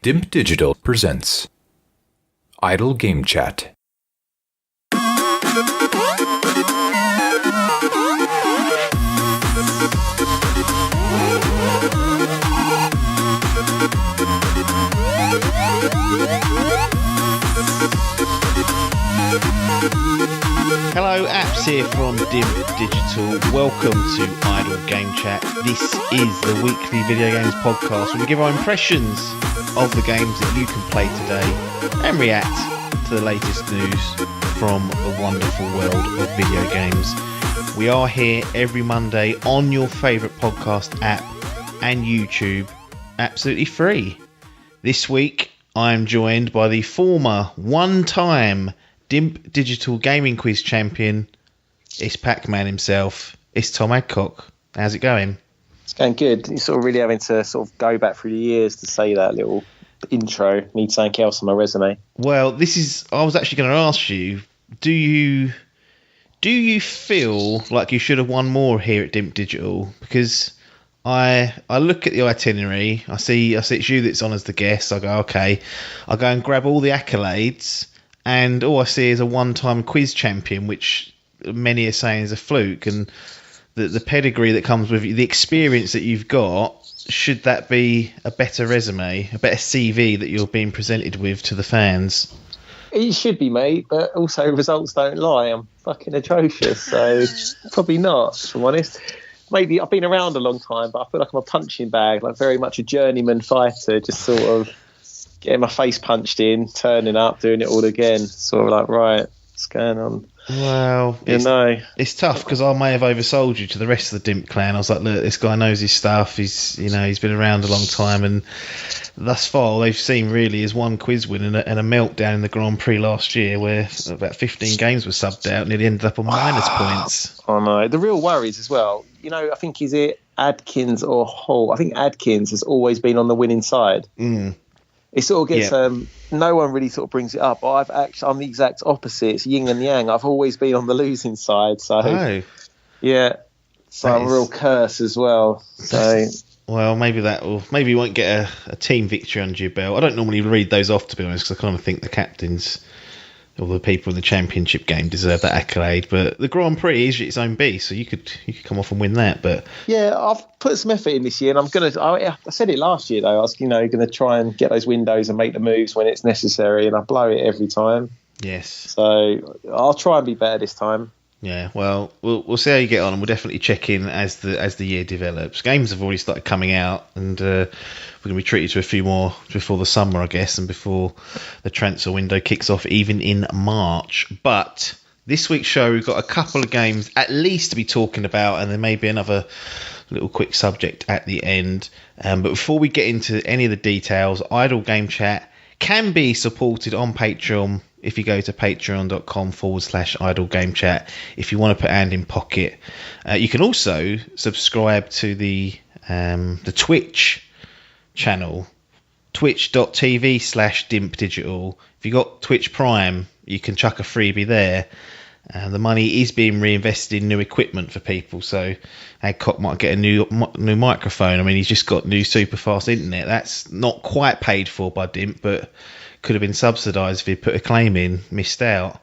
Dimp Digital presents Idle Game Chat. Hello, Apps here from Dimp Digital. Welcome to Idle Game Chat. This is the weekly video games podcast where we give our impressions of the games that you can play today and react to the latest news from the wonderful world of video games. We are here every Monday on your favourite podcast app and YouTube, absolutely free. This week, I am joined by the former one-time Dimp Digital Gaming Quiz champion. It's Pac-Man himself. It's Tom Adcock. How's it going? It's going good. You're sort of really having to sort of go back through the years to say that little intro. Need something else on my resume. Well, I was actually going to ask you, do you feel like you should have won more here at Dimp Digital? Because I look at the itinerary, I see it's you that's on as the guest. I go, okay. I go and grab all the accolades, and all I see is a one-time quiz champion, which many are saying is a fluke. And the pedigree that comes with the experience that you've got, should that be a better resume, a better CV that you're being presented with to the fans? It should be, mate, but also results don't lie. I'm fucking atrocious, so probably not, if I'm honest. Maybe I've been around a long time, but I feel like I'm a punching bag, like very much a journeyman fighter, just sort of getting my face punched in, turning up, doing it all again. Sort of like, right, what's going on? Well, it's tough because I may have oversold you to the rest of the Dimp clan. I was like, look, this guy knows his stuff. He's been around a long time, and thus far all they've seen really is one quiz win and a meltdown in the Grand Prix last year, where about 15 games were subbed out and it ended up on minus points. Oh no, the real worries as well. I think is it Adkins or Hall? I think Adkins has always been on the winning side. It sort of gets no one really sort of brings it up. I'm the exact opposite. It's yin and yang. I've always been on the losing side. So yeah, so I'm a real curse as well. So well, maybe you won't get a team victory under your belt. I don't normally read those off, to be honest, because I kind of think the captains or the people in the championship game deserve that accolade. But the Grand Prix is its own beast, so you could come off and win that. But yeah, I've put some effort in this year, and I said it last year though. I was gonna try and get those windows and make the moves when it's necessary, and I blow it every time. Yes. So I'll try and be better this time. Yeah, well, we'll see how you get on, and we'll definitely check in as the year develops. Games have already started coming out, and we're going to be treated to a few more before the summer, I guess, and before the transfer window kicks off, even in March. But this week's show, we've got a couple of games at least to be talking about, and there may be another little quick subject at the end. But before we get into any of the details, Idle Game Chat can be supported on Patreon if you go to patreon.com/idle game chat if you want to put hand in pocket. You can also subscribe to the Twitch channel, twitch.tv/Dimp Digital. If you got Twitch Prime, you can chuck a freebie there. The money is being reinvested in new equipment for people, so Adcock might get a new microphone. I mean, he's just got new super fast internet. That's not quite paid for by Dimp, but could have been subsidised if he put a claim in, missed out.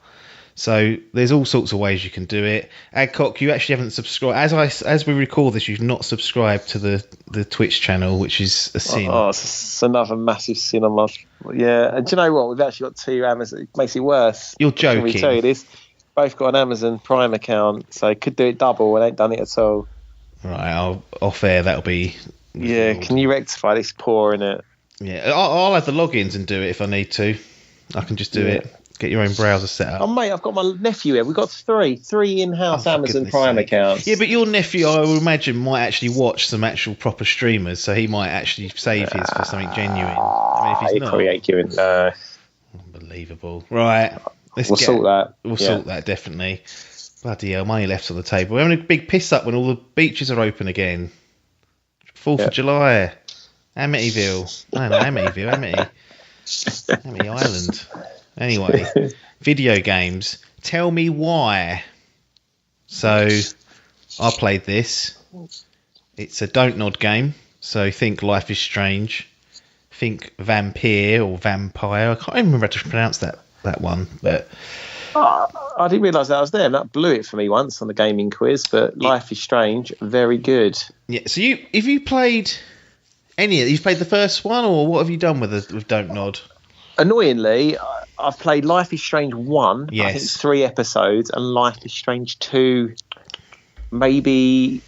So there's all sorts of ways you can do it. Adcock, you actually haven't subscribed. As we record this, you've not subscribed to the Twitch channel, which is a sin. Oh, it's another massive sin on my... Yeah, and do you know what? We've actually got two Amazon... It makes it worse. You're joking. Can we tell you this? Both got an Amazon Prime account, so could do it double and ain't done it at all. Right, off air, that'll be... Yeah, can you rectify this? Poor, innit? Yeah, I'll have the logins and do it if I need to. I can just do it. Get your own browser set up. Oh, mate, I've got my nephew here. We've got three in-house Amazon Prime accounts. Yeah, but your nephew, I would imagine, might actually watch some actual proper streamers, so he might actually save his for something genuine. I mean, if he's not... probably ain't giving... Unbelievable. Right. We'll sort that. We'll sort that, definitely. Bloody hell, money left on the table. We're having a big piss up when all the beaches are open again. 4th of July. Amityville. No, Amityville. Amity Island. Anyway, video games. Tell me why. So, I played this. It's a Dontnod game. So, think Life is Strange. think vampire or vampire. I can't even remember how to pronounce that one, but I didn't realise that was there. That blew it for me once on the gaming quiz. But Life is Strange, very good. Yeah. So if you played any of you've played the first one, or what have you done with Dontnod? Annoyingly, I've played Life is Strange 1. Yes. I think it's 3 episodes, and Life is Strange 2, maybe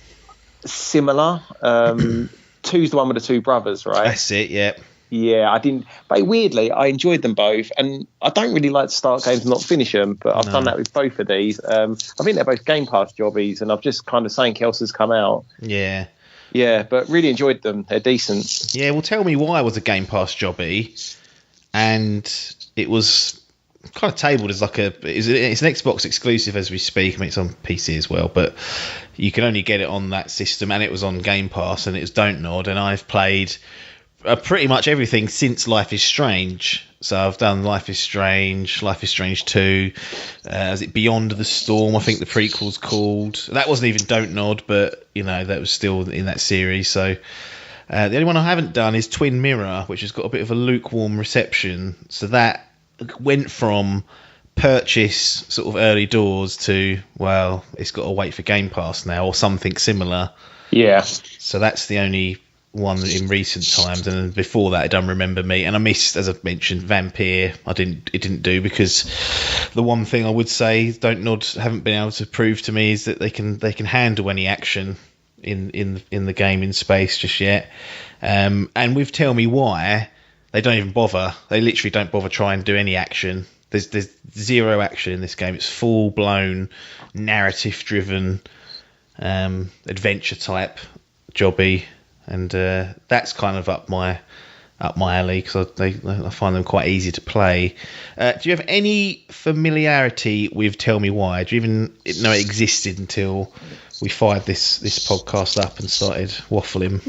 similar. 2's the one with the two brothers, right? That's it. Yeah. Yeah, I didn't. But weirdly, I enjoyed them both, and I don't really like to start games and not finish them. But I've done that with both of these. I think they're both Game Pass jobbies, and I've just kind of something else has come out. Yeah. Yeah, but really enjoyed them. They're decent. Yeah. Well, Tell Me Why was a Game Pass jobby, and it was kind of tabled as like it's an Xbox exclusive as we speak. I mean, it's on PC as well, but you can only get it on that system, and it was on Game Pass, and it was Dontnod, and I've played pretty much everything since Life is Strange. So I've done Life is Strange 2, is it Beyond the Storm, I think the prequel's called. That wasn't even Dontnod, but that was still in that series. So the only one I haven't done is Twin Mirror, which has got a bit of a lukewarm reception. So that went from purchase sort of early doors to, well, it's got to wait for Game Pass now or something similar. Yeah. So that's the only one in recent times, and before that I don't remember me, and I missed, as I mentioned, Vampire. It didn't do, because the one thing I would say Dontnod haven't been able to prove to me is that they can handle any action in the gaming space just yet. And with Tell Me Why, they don't even bother. They literally don't bother trying to do any action. There's zero action in this game. It's full blown narrative driven adventure type jobby. And that's kind of up my alley, because I find them quite easy to play. Do you have any familiarity with Tell Me Why? Do you even know it existed until we fired this podcast up and started waffling?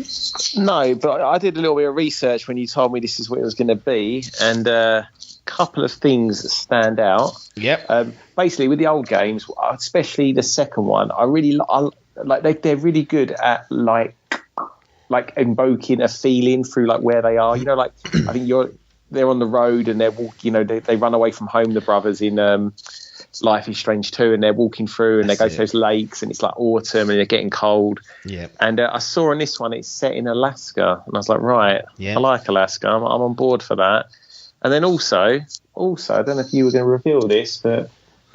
No, but I did a little bit of research when you told me this is what it was going to be, and a couple of things stand out. Yep. Basically, with the old games, especially the second one, I like they're really good at like invoking a feeling through like where they are. I think they're on the road and they're walking. They run away from home. The brothers in Life is Strange 2, and they're walking through and they go to those lakes, and it's like autumn and they're getting cold. Yeah. And I saw on this one it's set in Alaska, and I was like, right, I like Alaska. I'm on board for that. And then also, I don't know if you were going to reveal this, but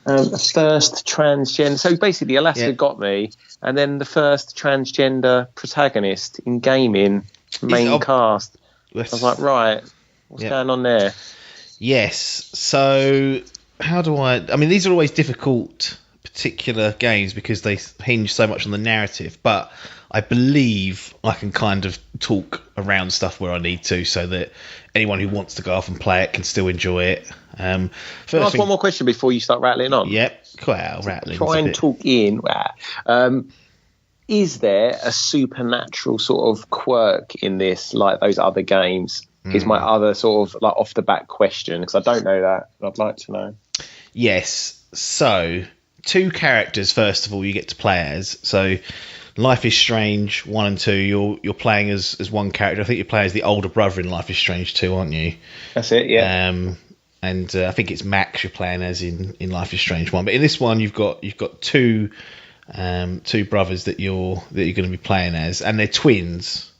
first transgender. So basically, Alaska got me, and then the first transgender protagonist in gaming, main cast. I was like, right, what's going on there? Yes. So how do I mean, these are always difficult particular games because they hinge so much on the narrative, but I believe I can kind of talk around stuff where I need to, so that anyone who wants to go off and play it can still enjoy it. Can I ask one more question before you start rattling on? Yep, quite rattling. Try and talk in. Is there a supernatural sort of quirk in this, like those other games? Is my other sort of like off the bat question, because I don't know that, and I'd like to know. Yes. So 2 characters, first of all, you get to play as. So Life is Strange 1 and 2, you're playing as one character. I think you play as the older brother in Life is Strange 2, aren't you? That's it, yeah. And I think it's Max you're playing as in Life is Strange 1. But in this one, you've got 2 brothers that you're going to be playing as, and they're twins.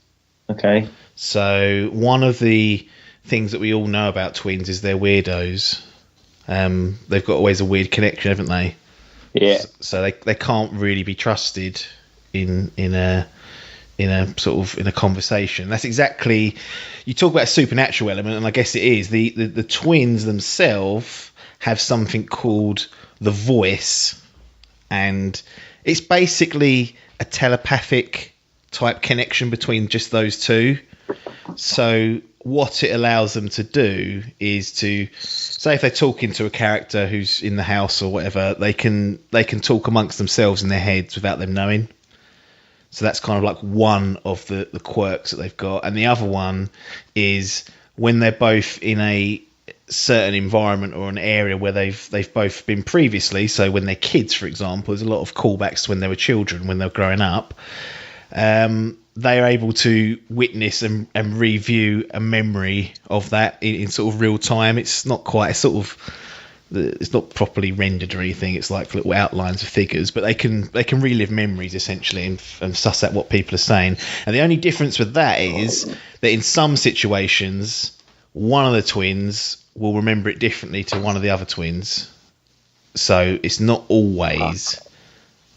Okay. So one of the things that we all know about twins is they're weirdos. They've got always a weird connection, haven't they? Yeah. So they can't really be trusted in a sort of in a conversation. That's exactly, you talk about a supernatural element, and I guess it is. The twins themselves have something called the voice, and it's basically a telepathic type connection between just those two. So what it allows them to do is to say, if they're talking to a character who's in the house or whatever, they can talk amongst themselves in their heads without them knowing. So that's kind of like one of the quirks that they've got. And the other one is when they're both in a certain environment or an area where they've both been previously. So when they're kids, for example, there's a lot of callbacks to when they were children, when they were growing up. they are able to witness and review a memory of that in sort of real time. It's not quite, it's not properly rendered or anything. It's like little outlines of figures, but they can relive memories essentially and suss out what people are saying. And the only difference with that is that in some situations, one of the twins will remember it differently to one of the other twins. So it's not always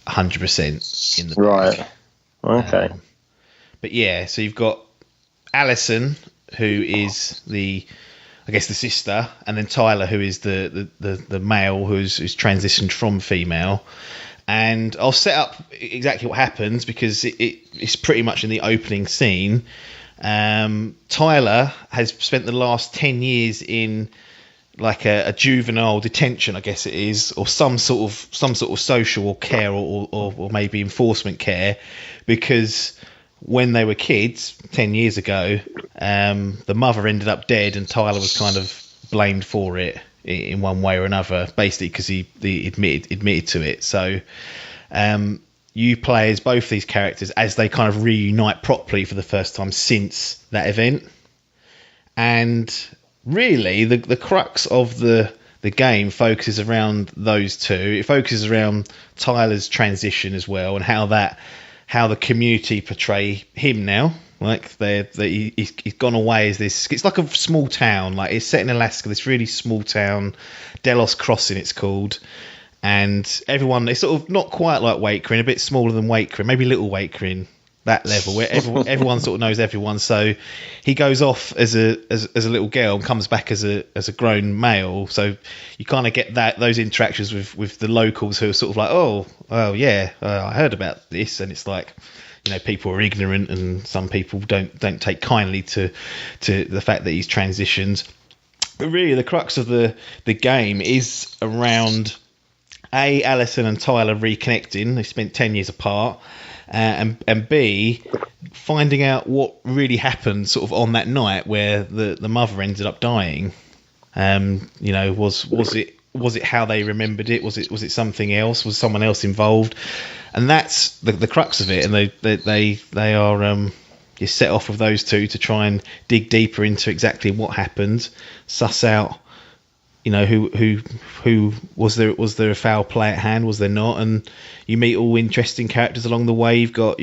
100% in the book. Right. Okay. But yeah, so you've got Alison, who is the sister, and then Tyler, who is the male who's transitioned from female. And I'll set up exactly what happens because it's pretty much in the opening scene. Tyler has spent the last 10 years in like a juvenile detention, I guess it is, or some sort of social or care or maybe enforcement care, because when they were kids 10 years ago, the mother ended up dead and Tyler was kind of blamed for it in one way or another, basically because he admitted to it. So you play as both these characters as they kind of reunite properly for the first time since that event. And really the crux of the game focuses around those two. It focuses around Tyler's transition as well, and how the community portray him now. Like he's gone away as this. It's like a small town. Like it's set in Alaska. This really small town, Delos Crossing, it's called. And everyone, it's sort of not quite like Wakerin, a bit smaller than Wakerin, maybe Little Wakerin, that level where everyone sort of knows everyone. So he goes off as a little girl and comes back as a grown male. So you kind of get those interactions with the locals who are sort of like, oh yeah, I heard about this, and it's like, you know, people are ignorant and some people don't take kindly to the fact that he's transitioned. But really, the crux of the game is around Alison and Tyler reconnecting. They spent 10 years apart. And B, finding out what really happened sort of on that night where the mother ended up dying. You know, was it how they remembered it? Was it something else? Was someone else involved? And that's the crux of it. And they are you set off with those two to try and dig deeper into exactly what happened, suss out, you know, who was there a foul play at hand? Was there not? And you meet all interesting characters along the way. You've got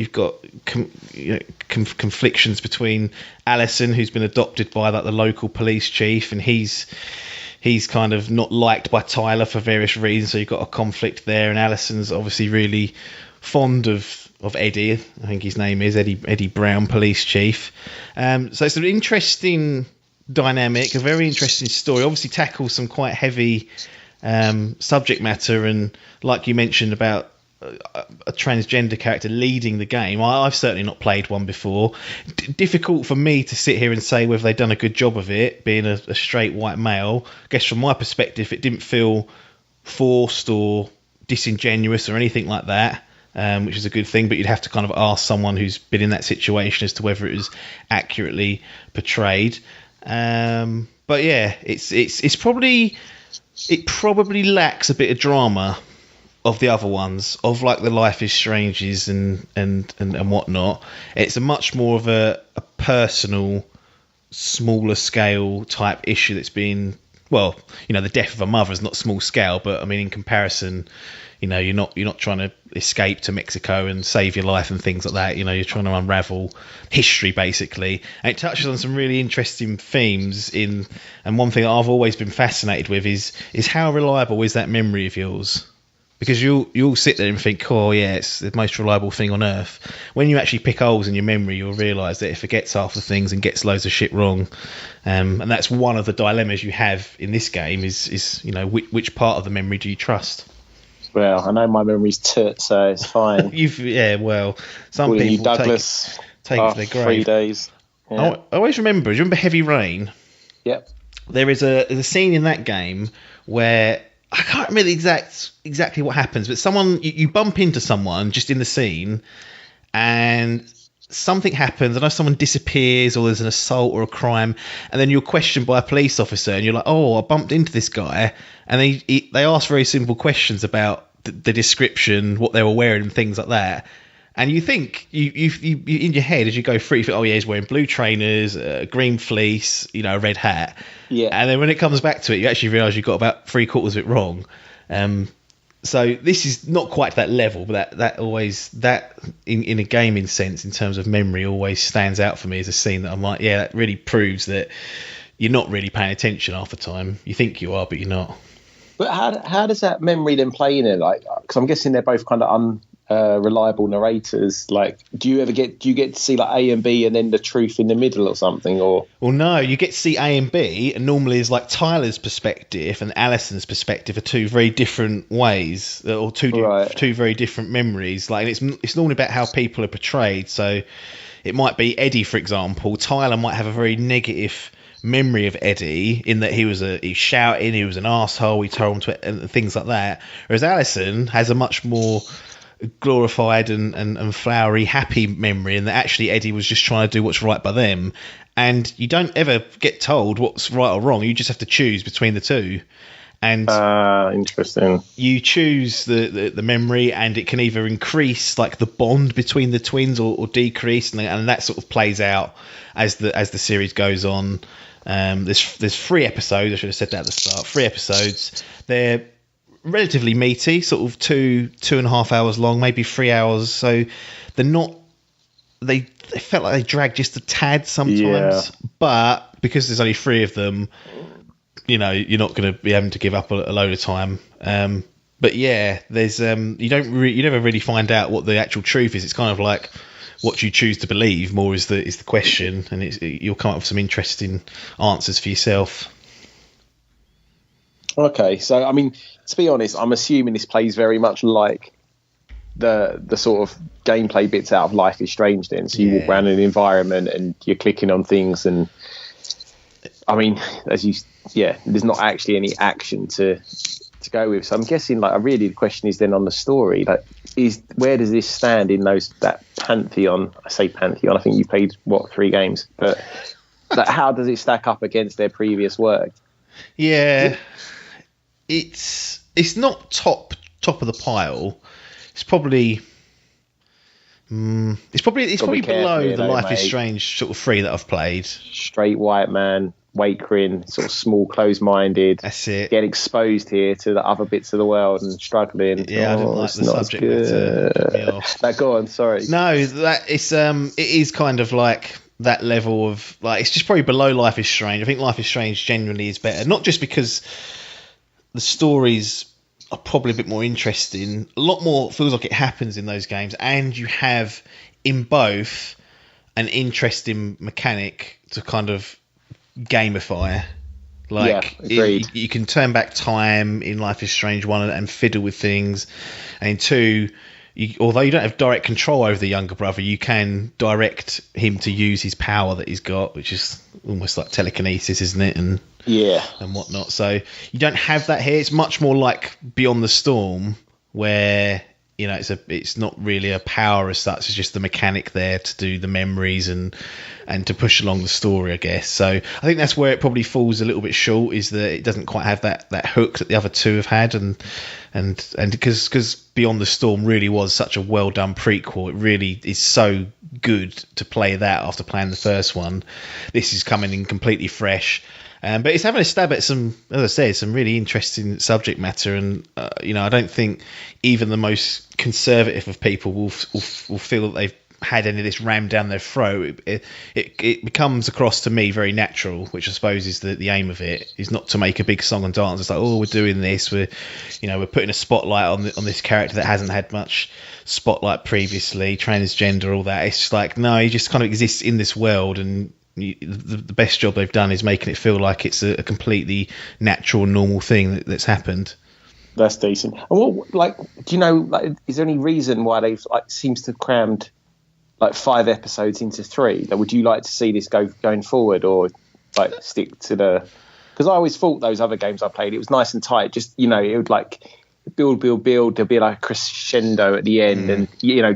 conflictions between Alison, who's been adopted by like the local police chief, and he's kind of not liked by Tyler for various reasons. So you've got a conflict there. And Alison's obviously really fond of Eddie. I think his name is Eddie Brown, police chief. So it's an interesting dynamic, a very interesting story. Obviously tackles some quite heavy subject matter, and like you mentioned about a transgender character leading the game, I've certainly not played one before. Difficult for me to sit here and say whether they've done a good job of it, being a straight white male. I guess from my perspective it didn't feel forced or disingenuous or anything like that, which is a good thing, but you'd have to kind of ask someone who's been in that situation as to whether it was accurately portrayed. But yeah, it probably lacks a bit of drama of the other ones, of like the Life is Strange's and whatnot. It's a much more of a personal, smaller scale type issue that's been, well, you know, the death of a mother is not small scale, but I mean in comparison, you know, you're not trying to escape to Mexico and save your life and things like that. You know, you're trying to unravel history basically. And it touches on some really interesting themes and one thing that I've always been fascinated with is how reliable is that memory of yours? Because you'll sit there and think, oh yeah, it's the most reliable thing on earth. When you actually pick holes in your memory, you'll realise that it forgets half the things and gets loads of shit wrong. And that's one of the dilemmas you have in this game is you know, which part of the memory do you trust? Well, I know my memory's toot, so it's fine. Some people Douglas take it to their grave. 3 days. Yeah. I always remember. Do you remember Heavy Rain? Yep. There's a scene in that game where I can't remember exactly what happens, but someone you bump into someone just in the scene, and something happens. I know someone disappears, or there's an assault or a crime, and then you're questioned by a police officer, and you're like, "Oh, I bumped into this guy," and they ask very simple questions about the description, what they were wearing, and things like that. And you think you in your head as you go through, you think, oh yeah, he's wearing blue trainers, green fleece, a red hat. Yeah. And then when it comes back to it, you actually realise you've got about 3/4 of it wrong. So this is not quite that level, but that always in a gaming sense, in terms of memory, always stands out for me as a scene that I'm like, yeah, that really proves that you're not really paying attention half the time. You think you are, but you're not. But how does that memory then play in it? Like, because I'm guessing they're both kind of unreliable narrators. Like, do you get to see like A and B and then the truth in the middle or something? Or well, no, you get to see A and B, and normally it's like Tyler's perspective and Alison's perspective are two very different ways, or two very different memories. Like, and it's normally about how people are portrayed. So it might be Eddie, for example. Tyler might have a very negative memory of Eddie in that he was shouting, he was an arsehole, he told him to, and things like that. Whereas Alison has a much more glorified and flowery, happy memory, and that actually Eddie was just trying to do what's right by them. And you don't ever get told what's right or wrong. You just have to choose between the two. And interesting. You choose the memory, and it can either increase like the bond between the twins or decrease, and that sort of plays out as the series goes on. There's 3 episodes. I should have said that at the start. 3 episodes. They're relatively meaty, sort of 2.5 hours long, maybe 3 hours. So they're not. They felt like they dragged just a tad sometimes, but because there's only 3 of them, you're not going to be having to give up a load of time. But yeah, there's you never really find out what the actual truth is. It's kind of like what you choose to believe more is the question, and you'll come up with some interesting answers for yourself. Okay, so I mean, to be honest, I'm assuming this plays very much like the sort of gameplay bits out of Life is Strange. Then, so you walk around in an environment and you're clicking on things, and I mean, there's not actually any action to go with. So I'm guessing, like, really the question is then on the story, like, where does this stand in that pantheon? I say pantheon. I think you played 3 games, but like, how does it stack up against their previous work? Yeah, it's not top of the pile. It's probably below the Life is Strange sort of 3 that I've played. Straight white man, Wakering, sort of small, closed-minded. That's it. Get exposed here to the other bits of the world and struggling. Yeah, I didn't like the subject matter. No, go on. Sorry. No, that it is kind of like that level of, like, it's just probably below Life is Strange. I think Life is Strange generally is better, not just because the stories are probably a bit more interesting. A lot more feels like it happens in those games, and you have in both an interesting mechanic to kind of gamify. Like, you can turn back time in Life is Strange 1 and fiddle with things, and in 2, although you don't have direct control over the younger brother, you can direct him to use his power that he's got, which is almost like telekinesis, isn't it? And whatnot. So you don't have that here. It's much more like Beyond the Storm, where it's not really a power as such. It's just the mechanic there to do the memories and to push along the story, I guess. So I think that's where it probably falls a little bit short, is that it doesn't quite have that hook that the other 2 have had, and because Beyond the Storm really was such a well done prequel, it really is so good to play that after playing the first one. This is coming in completely fresh. But it's having a stab at some, as I said, some really interesting subject matter, and I don't think even the most conservative of people will feel that they've had any of this rammed down their throat. It becomes across to me very natural, which I suppose is the aim of it, is not to make a big song and dance. It's like, oh, we're doing this, we're putting a spotlight on this character that hasn't had much spotlight previously, transgender, all that. It's just like, no, he just kind of exists in this world, and the best job they've done is making it feel like it's a completely natural, normal thing that's happened. That's decent. And what, do you know, is there any reason why they've seems to have crammed 5 episodes into 3? Would you like to see this going forward, or stick to the? Because I always thought those other games I played, it was nice and tight. Just it would build. There'd be a crescendo at the end, and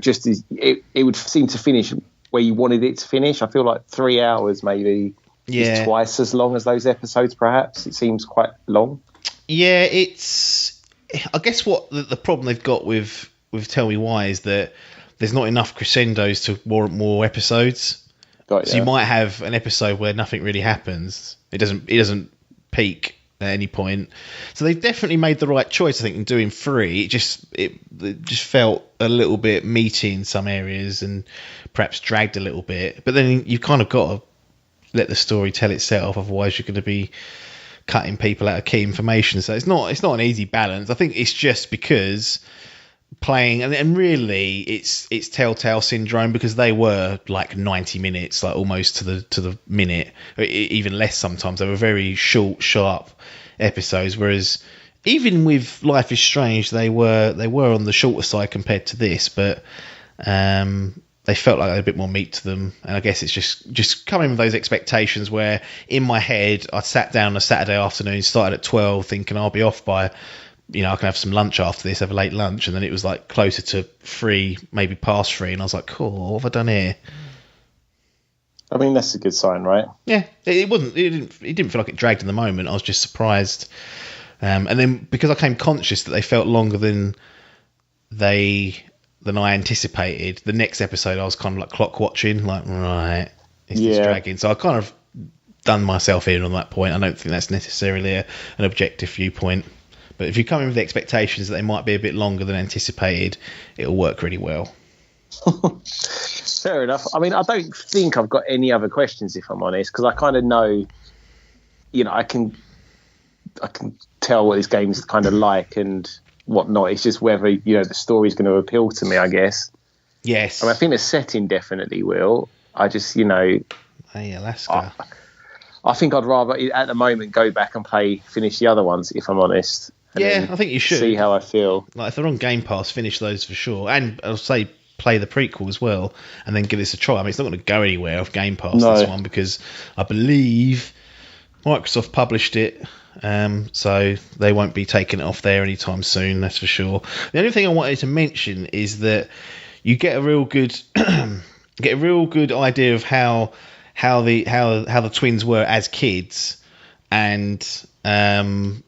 just as it would seem to finish where you wanted it to finish. I feel like 3 hours maybe is twice as long as those episodes. Perhaps it seems quite long. Yeah, I guess what the problem they've got with Tell Me Why is that there's not enough crescendos to warrant more episodes. Got So you might have an episode where nothing really happens. It doesn't peak at any point. So they've definitely made the right choice, I think, in doing 3. It just felt a little bit meaty in some areas and perhaps dragged a little bit. But then you've kind of got to let the story tell itself, otherwise you're going to be cutting people out of key information. So it's not an easy balance. I think it's just because playing, and really it's Telltale syndrome, because they were like 90 minutes, like almost to the minute, even less sometimes. They were very short, sharp episodes, whereas even with Life is Strange, they were on the shorter side compared to this, but they felt like they had a bit more meat to them. And I guess it's just coming with those expectations where in my head I sat down on a Saturday afternoon, started at 12 thinking I'll be off by, I can have some lunch after this, have a late lunch, and then it was like closer to 3, maybe past 3, and I was like, cool, what have I done here? I mean, that's a good sign, right? Yeah, it didn't feel like it dragged in the moment. I was just surprised. And then because I came conscious that they felt longer than I anticipated, the next episode I was kind of like clock watching, like, right, is this dragging? So I kind of done myself in on that point. I don't think that's necessarily an objective viewpoint. But if you come in with the expectations that they might be a bit longer than anticipated, it'll work really well. Fair enough. I mean, I don't think I've got any other questions, if I'm honest, because I kind of know, I can tell what this game's kind of like and whatnot. It's just whether, the story's going to appeal to me, I guess. Yes. I mean, I think the setting definitely will. I just, Hey, Alaska. I think I'd rather, at the moment, go back and finish the other ones, if I'm honest. Yeah, I think you should. See how I feel. Like, if they're on Game Pass, finish those for sure. And I'll say play the prequel as well, and then give this a try. I mean, it's not going to go anywhere off Game Pass, this one, because I believe Microsoft published it, so they won't be taking it off there anytime soon, that's for sure. The only thing I wanted to mention is that you get a real good idea of how the twins were as kids, and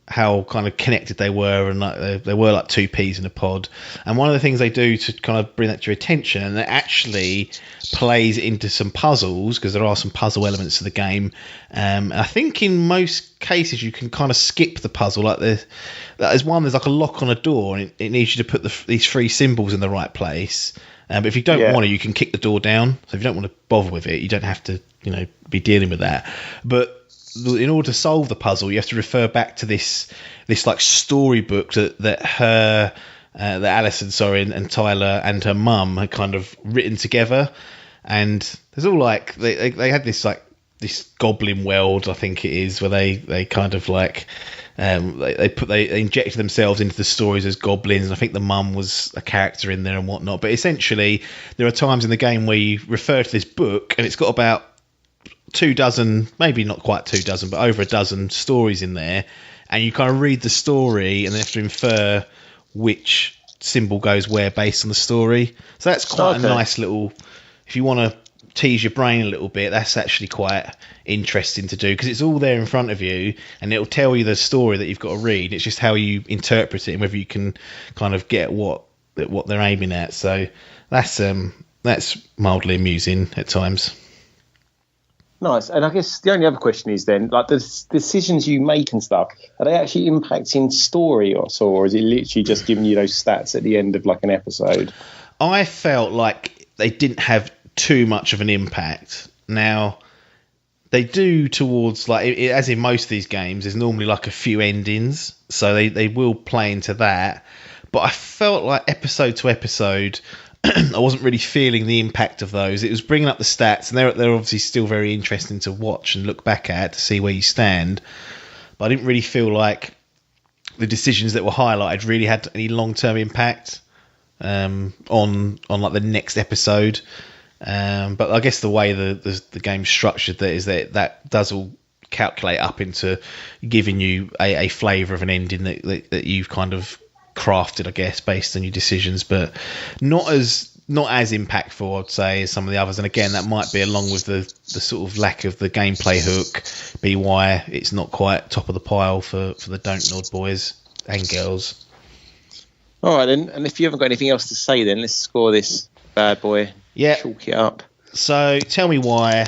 how kind of connected they were, and like they were like two peas in a pod. And one of the things they do to kind of bring that to your attention, and it actually plays into some puzzles, because there are some puzzle elements to the game. I think in most cases you can kind of skip the puzzle. Like there's like a lock on a door, and it needs you to put these 3 symbols in the right place. But if you don't want to, you can kick the door down. So if you don't want to bother with it, you don't have to, be dealing with that. But in order to solve the puzzle, you have to refer back to this like storybook that Alison, and Tyler and her mum had kind of written together. And there's all like they had this like this goblin world, I think it is, where they kind of like they injected themselves into the stories as goblins, and I think the mum was a character in there and whatnot. But essentially, there are times in the game where you refer to this book, and it's got about 24, maybe not quite 24, but over a dozen stories in there, and you kind of read the story and then have to infer which symbol goes where based on the story. So that's quite a nice little, if you want to tease your brain a little bit, that's actually quite interesting to do, because it's all there in front of you and it'll tell you the story that you've got to read. It's just how you interpret it and whether you can kind of get what they're aiming at. So that's mildly amusing at times. Nice. And I guess the only other question is then, like, the decisions you make and stuff, are they actually impacting story or is it literally just giving you those stats at the end of like an episode? I felt like they didn't have too much of an impact. Now, they do towards, like, as in most of these games, there's normally like a few endings, so they will play into that. But I felt like episode to episode, I wasn't really feeling the impact of those. It was bringing up the stats, and they're obviously still very interesting to watch and look back at to see where you stand. But I didn't really feel like the decisions that were highlighted really had any long-term impact on like the next episode. But I guess the way the game's structured there is that does all calculate up into giving you a flavour of an ending that you've kind of crafted, I guess, based on your decisions, but not as impactful, I'd say, as some of the others. And again, that might be along with the sort of lack of the gameplay hook, be why it's not quite top of the pile for the Dontnod boys and girls. All right, then. And if you haven't got anything else to say, then let's score this bad boy. Yeah. Chalk it up. So tell me why.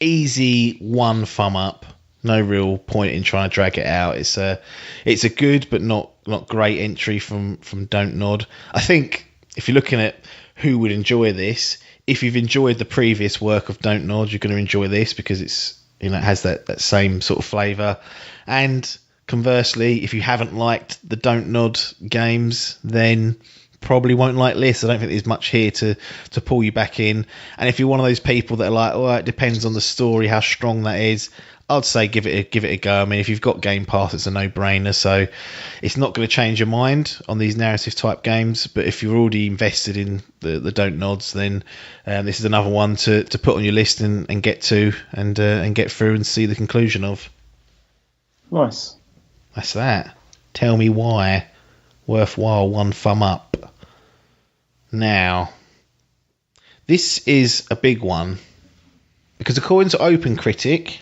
Easy one thumb up. No real point in trying to drag it out. It's a good but not great entry from Dontnod. I think if you're looking at who would enjoy this, if you've enjoyed the previous work of Dontnod, you're going to enjoy this because it's, you know, it has that same sort of flavour. And conversely, if you haven't liked the Dontnod games, then probably won't like this. I don't think there's much here to pull you back in. And if you're one of those people that are like, oh, it depends on the story, how strong that is, I'd say give it a go. I mean, if you've got Game Pass, it's a no-brainer. So it's not going to change your mind on these narrative type games. But if you're already invested in the Dontnods, then this is another one to put on your list and get to and get through and see the conclusion of. Nice. That's that. Tell me why. Worthwhile, one thumb up. Now, this is a big one because according to OpenCritic,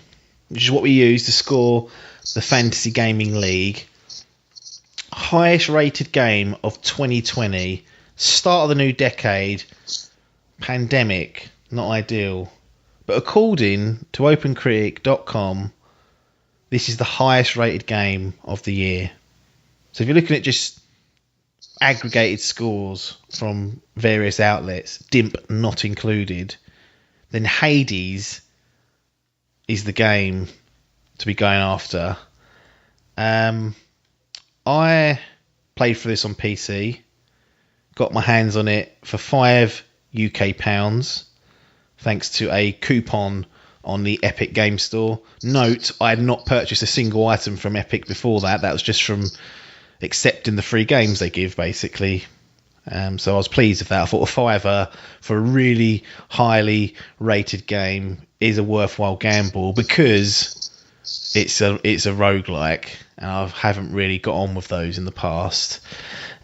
which is what we use to score the Fantasy Gaming League, highest rated game of 2020, start of the new decade, pandemic, not ideal. But according to OpenCritic.com, this is the highest rated game of the year. So if you're looking at just aggregated scores from various outlets, Dimp not included, then Hades is the game to be going after. I played for this on PC, got my hands on it for £5 UK, thanks to a coupon on the Epic Game Store. Note, I had not purchased a single item from Epic before that. That was just from accepting the free games they give, basically. So I was pleased with that. I thought a £5 for a really highly rated game is a worthwhile gamble because it's a roguelike, and I haven't really got on with those in the past.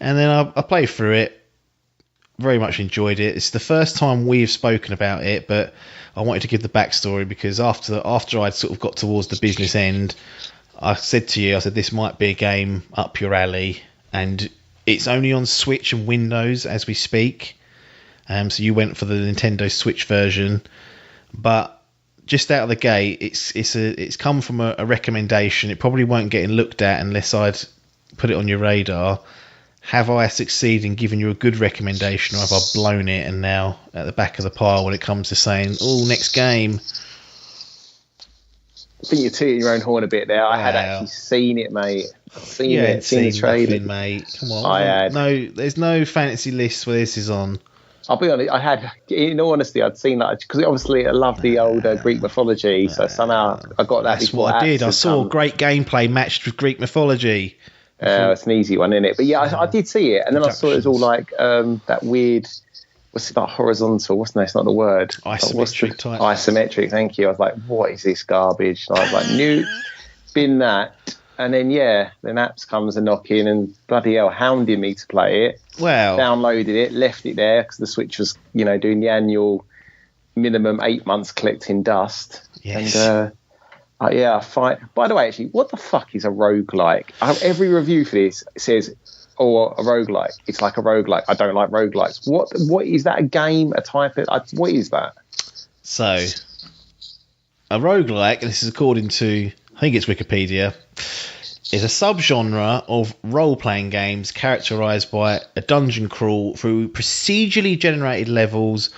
And then I played through it, very much enjoyed it. It's the first time we've spoken about it, but I wanted to give the backstory because after I'd sort of got towards the business end, I said to you, this might be a game up your alley, and it's only on Switch and Windows as we speak. So you went for the Nintendo Switch version, but just out of the gate, it's come from a recommendation. It probably won't get looked at unless I'd put it on your radar. Have I succeeded in giving you a good recommendation, or have I blown it and now at the back of the pile when it comes to saying, oh, next game? I think you're tooting your own horn a bit there. I had actually seen it, mate. Seen the trailer, mate. Come on. I had. No, there's no fantasy list where this is on. I'll be honest. I had, in all honesty, I'd seen that because obviously I love the old Greek mythology. So somehow I got that. That's what I did. I saw great gameplay matched with Greek mythology. It's an easy one, isn't it? But yeah, I did see it, and then I saw it was all like that weird. What's it, like horizontal? It's not the word. Isometric type. Isometric. Thank you. I was like, what is this garbage? And I was like, new, bin that. And then then apps comes a knock in and bloody hell hounding me to play it. Well, downloaded it, left it there because the Switch was, doing the annual minimum 8 months collecting dust. Yes. And fight. By the way, actually, what the fuck is a roguelike? Every review for this says, or a roguelike. It's like a roguelike. I don't like roguelikes. What is that? A game? A type of? What is that? So, a roguelike, and this is according to, I think it's Wikipedia, is a subgenre of role-playing games characterised by a dungeon crawl through procedurally generated levels,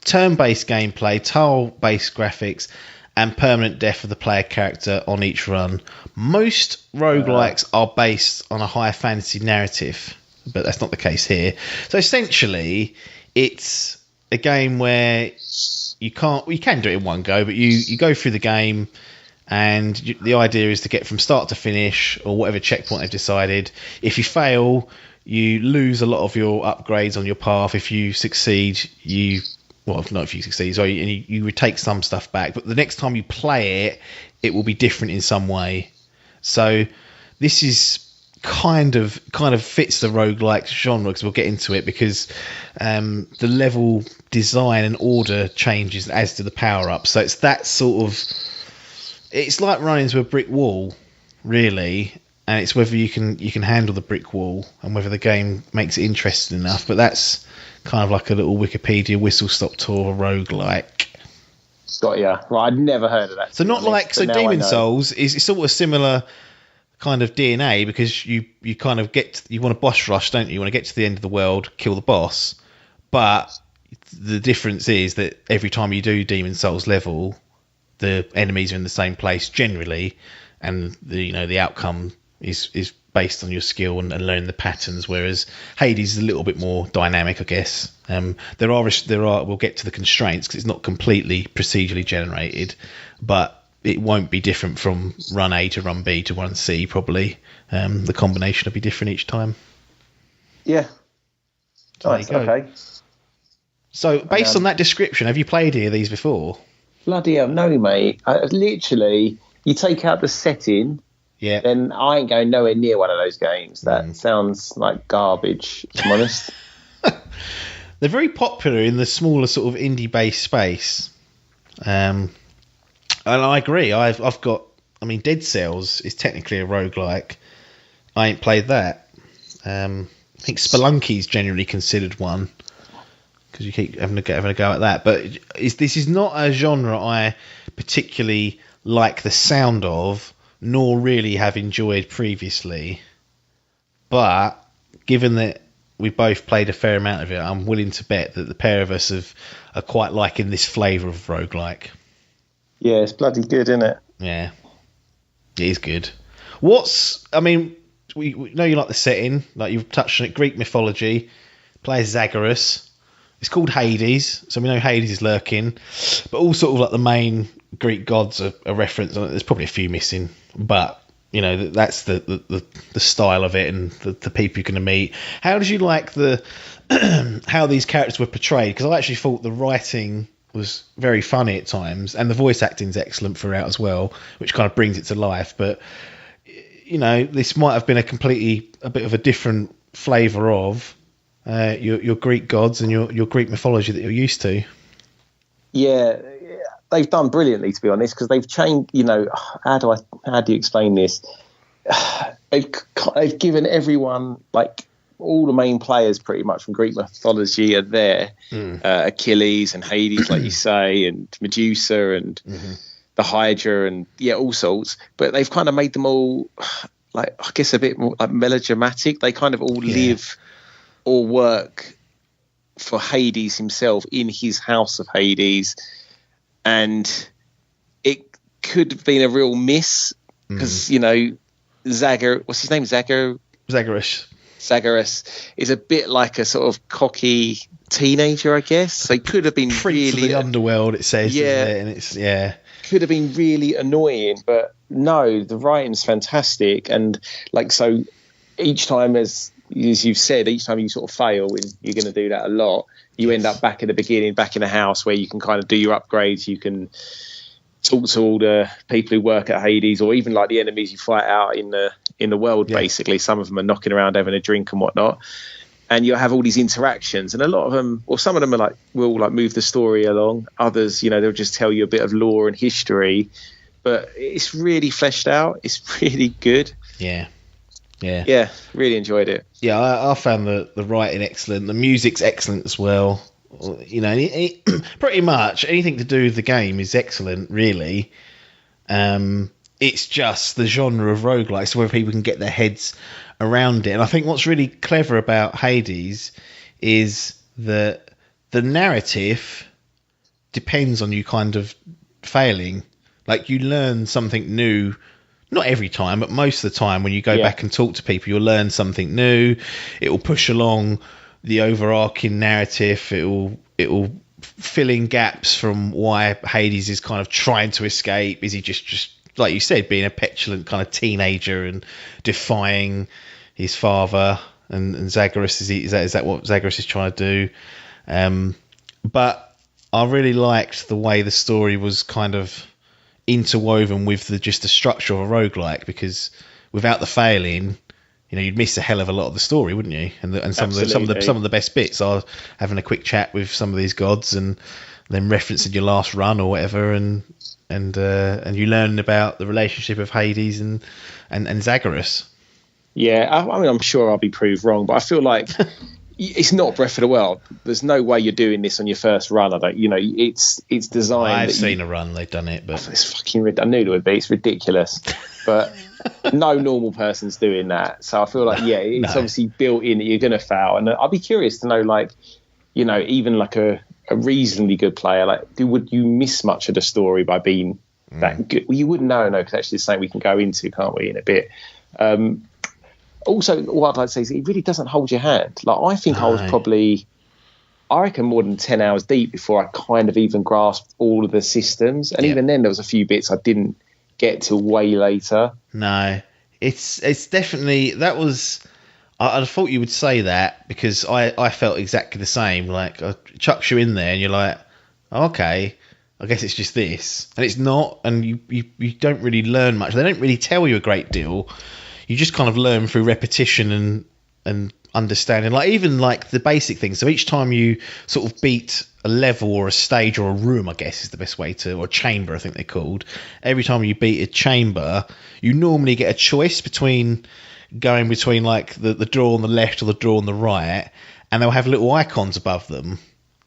turn-based gameplay, tile-based graphics, and permanent death of the player character on each run. Most roguelikes are based on a high fantasy narrative, but that's not the case here. So essentially, it's a game where you can do it in one go, but you go through the game, and the idea is to get from start to finish, or whatever checkpoint they've decided. If you fail, you lose a lot of your upgrades on your path. If you succeed, you retake some stuff back, but the next time you play it, it will be different in some way. So this is kind of fits the roguelike genre, because we'll get into it, because the level design and order changes as to the power up. So it's that sort of, it's like running into a brick wall, really. and it's whether you can handle the brick wall and whether the game makes it interesting enough. But that's kind of like a little Wikipedia whistle-stop tour of a roguelike. Got ya. Right, I'd never heard of that. So not like Demon Souls is sort of a similar kind of DNA, because you kind of you want a boss rush, don't you? You want to get to the end of the world, kill the boss, but the difference is that every time you do Demon Souls level, the enemies are in the same place generally, and the outcome is based on your skill and learning the patterns, whereas Hades is a little bit more dynamic, I guess. There are we'll get to the constraints because it's not completely procedurally generated, but it won't be different from run A to run B to run C probably. The combination will be different each time. Yeah. Nice. Okay. So based on that description, have you played any of these before? Bloody hell, no, mate. Literally, you take out the setting. Yeah. Then I ain't going nowhere near one of those games. That sounds like garbage, if I'm honest. They're very popular in the smaller sort of indie-based space. And I agree. I've got... I mean, Dead Cells is technically a roguelike. I ain't played that. I think Spelunky's generally considered one, because you keep having a go at that. But this is not a genre I particularly like the sound of, nor really have enjoyed previously. But given that we both played a fair amount of it, I'm willing to bet that the pair of us are quite liking this flavour of roguelike. Yeah, it's bloody good, isn't it? Yeah, it is good. We know you like the setting, like you've touched on it, Greek mythology, plays Zagreus. It's called Hades, so we know Hades is lurking, but all sort of like the main Greek gods are referenced. There's probably a few missing, but that's the style of it and the people you're going to meet. How did you like how these characters were portrayed? Because I actually thought the writing was very funny at times, and the voice acting's excellent throughout as well, which kind of brings it to life. But this might have been a bit of a different flavour of your Greek gods and your Greek mythology that you're used to. Yeah, they've done brilliantly, to be honest, because they've changed. How do you explain this? They've given everyone, like all the main players, pretty much from Greek mythology are there. Achilles and Hades, like you say, and Medusa and the Hydra, and all sorts. But they've kind of made them all, like, I guess, a bit more like melodramatic. They kind of all live or work for Hades himself in his house of Hades. And it could have been a real miss because, what's his name? Zagreus is a bit like a sort of cocky teenager, I guess. So he could have been Prince really... of the underworld, it says, isn't it? And it's, could have been really annoying, but no, the writing's fantastic. And like, so each time, as you've said, each time you sort of fail, and you're going to do that a lot, you end up back at the beginning, back in a house where you can kind of do your upgrades. You can talk to all the people who work at Hades, or even like the enemies you fight out in the world. Basically, some of them are knocking around having a drink and whatnot, and you'll have all these interactions. And a lot of them, or some of them, are will move the story along. Others, they'll just tell you a bit of lore and history. But it's really fleshed out. It's really good. Yeah, really enjoyed it. Yeah, I found the writing excellent. The music's excellent as well. Pretty much anything to do with the game is excellent, really. It's just the genre of roguelike, so whether people can get their heads around it. And I think what's really clever about Hades is that the narrative depends on you kind of failing. Like, you learn something new. Not every time, but most of the time when you go back and talk to people, you'll learn something new. It will push along the overarching narrative. It will fill in gaps from why Hades is kind of trying to escape. Is he just like you said, being a petulant kind of teenager and defying his father? And Zagreus, is that what Zagreus is trying to do? But I really liked the way the story was kind of interwoven with the structure of a roguelike, because without the failing, you'd miss a hell of a lot of the story, wouldn't you? And some of the best bits are having a quick chat with some of these gods and then referencing your last run or whatever, and you learn about the relationship of Hades and Zagreus. Yeah, I mean, I'm sure I'll be proved wrong, but I feel like it's not Breath of the Wild. There's no way you're doing this on your first run. It's designed. I've seen a run; they've done it, but it's fucking. I knew it would be. It's ridiculous, but no normal person's doing that. So I feel like, it's obviously built in that you're going to fail, and I'd be curious to know, like, even like a reasonably good player, like, would you miss much of the story by being that good? Well, you wouldn't know, because actually it's something we can go into, can't we, in a bit. Also, what I'd like to say is it really doesn't hold your hand. Like, I think I was I reckon more than 10 hours deep before I kind of even grasped all of the systems. And even then, there was a few bits I didn't get to way later. No, it's definitely, that was, I thought you would say that, because I felt exactly the same. Like, I chucks you in there and you're like, okay, I guess it's just this. And it's not, and you don't really learn much. They don't really tell you a great deal. You just kind of learn through repetition and understanding, like, even like the basic things. So each time you sort of beat a level or a stage or a room, I guess is the best way to, or a chamber, I think they're called. Every time you beat a chamber, you normally get a choice between going between like the door on the left or the door on the right, and they'll have little icons above them,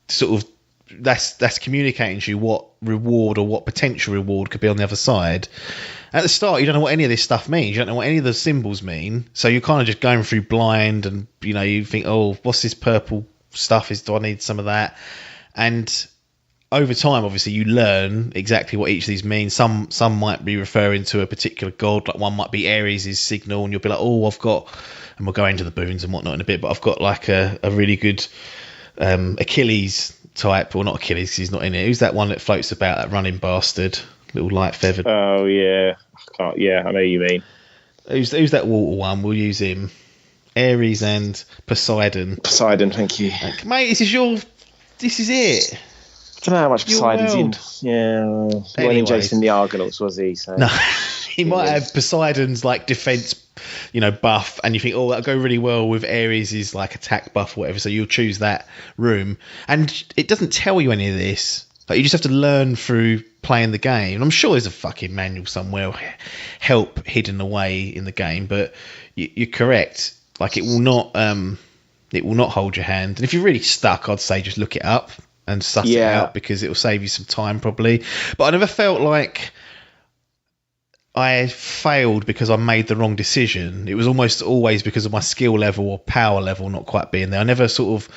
sort of, that's communicating to you what reward or what potential reward could be on the other side. At the start, you don't know what any of this stuff means. You don't know what any of the symbols mean. So you're kind of just going through blind, and you think, oh, what's this purple stuff? Do I need some of that? And over time, obviously, you learn exactly what each of these means. Some might be referring to a particular god. Like, one might be Ares' signal, and you'll be like, oh, I've got, and we'll go into the boons and whatnot in a bit, but I've got like a really good Achilles type, or not Achilles, 'cause he's not in it. Who's that one that floats about, that running bastard? Little light feathered. Oh yeah, I know who you mean. Who's that water one? We'll use him. Ares and Poseidon. Poseidon, thank you, mate. This is it. I don't know how much Poseidon's in. Yeah, he wasn't Jason the Argonauts, was he? So. No, he might have Poseidon's like defense, buff, and you think, oh, that'll go really well with Ares' like attack buff or whatever. So you'll choose that room, and it doesn't tell you any of this. Like, you just have to learn through playing the game. And I'm sure there's a fucking manual somewhere, help hidden away in the game. But you're correct. Like, it will not hold your hand. And if you're really stuck, I'd say just look it up and suss it out, because it will save you some time probably. But I never felt like I failed because I made the wrong decision. It was almost always because of my skill level or power level not quite being there. I never sort of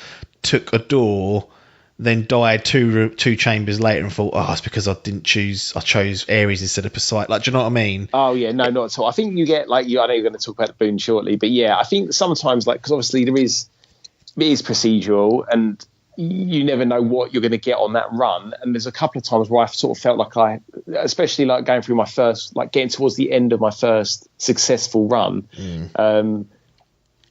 took a door, then died two chambers later and thought, oh, it's because I chose Ares instead of Poseidon. Like, do you know what I mean? Oh yeah, no, not at all. I think you get, like, I know you're going to talk about the boon shortly, but yeah, I think sometimes, like, because obviously it is procedural, and you never know what you're going to get on that run. And there's a couple of times where I sort of felt like especially like going through my first, like getting towards the end of my first successful run,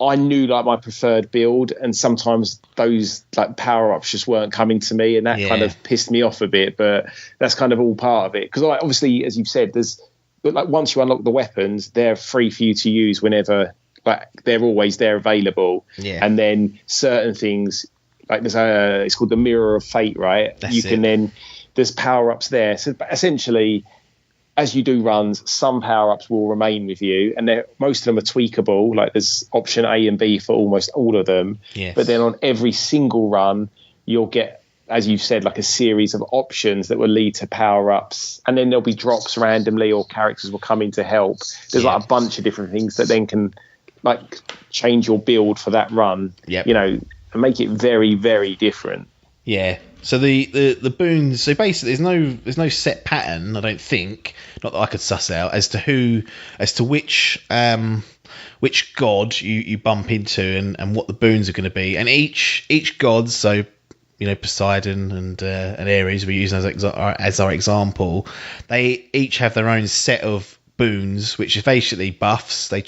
I knew like my preferred build, and sometimes those like power-ups just weren't coming to me, and that kind of pissed me off a bit, but that's kind of all part of it. Because obviously, as you've said, there's like, once you unlock the weapons, they're free for you to use whenever, like they're always there available. Yeah. And then certain things, like it's called the Mirror of Fate, right? There's power-ups there. So essentially, as you do runs, some power-ups will remain with you, and most of them are tweakable. Like, there's option A and B for almost all of them. Yes. But then on every single run, you'll get, as you've said, like a series of options that will lead to power-ups, and then there'll be drops randomly, or characters will come in to help. There's like a bunch of different things that then can like change your build for that run. And make it very, very different. Yeah. So the boons. So basically, there's no set pattern. I don't think, not that I could suss out, as to which god you bump into and what the boons are going to be. And each god, so Poseidon and Ares, we're using as our example. They each have their own set of boons, which is basically buffs. They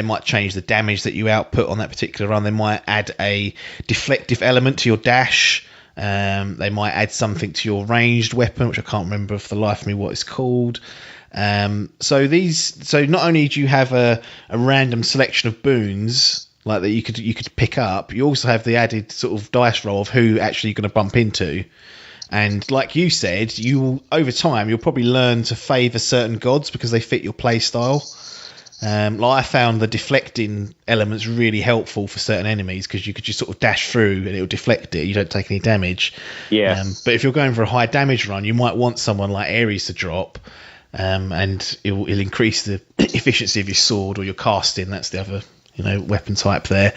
might change the damage that you output on that particular run. They might add a deflective element to your dash. They might add something to your ranged weapon, which I can't remember for the life of me what it's called. So not only do you have a random selection of boons like that you could pick up, you also have the added sort of dice roll of who actually you're going to bump into. And like you said, over time you'll probably learn to favour certain gods because they fit your play style. Like I found the deflecting elements really helpful for certain enemies because you could just sort of dash through and it'll deflect it. You don't take any damage. Yeah. But if you're going for a high damage run, you might want someone like Ares to drop, and it'll increase the efficiency of your sword or your casting. That's the other weapon type there.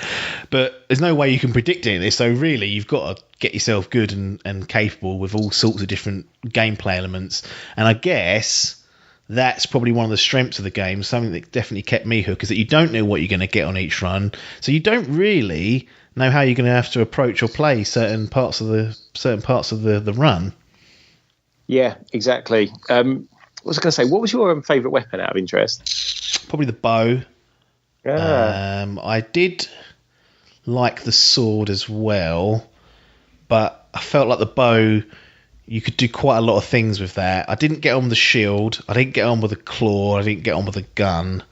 But there's no way you can predict any of this. So really, you've got to get yourself good and capable with all sorts of different gameplay elements. And I guess that's probably one of the strengths of the game, something that definitely kept me hooked, is that you don't know what you're going to get on each run, so you don't really know how you're going to have to approach or play certain parts of the run. Yeah, exactly. What was I going to say? What was your favourite weapon out of interest? Probably the bow. Yeah. I did like the sword as well, but I felt like the bow, you could do quite a lot of things with that. I didn't get on with the shield. I didn't get on with the claw. I didn't get on with the gun.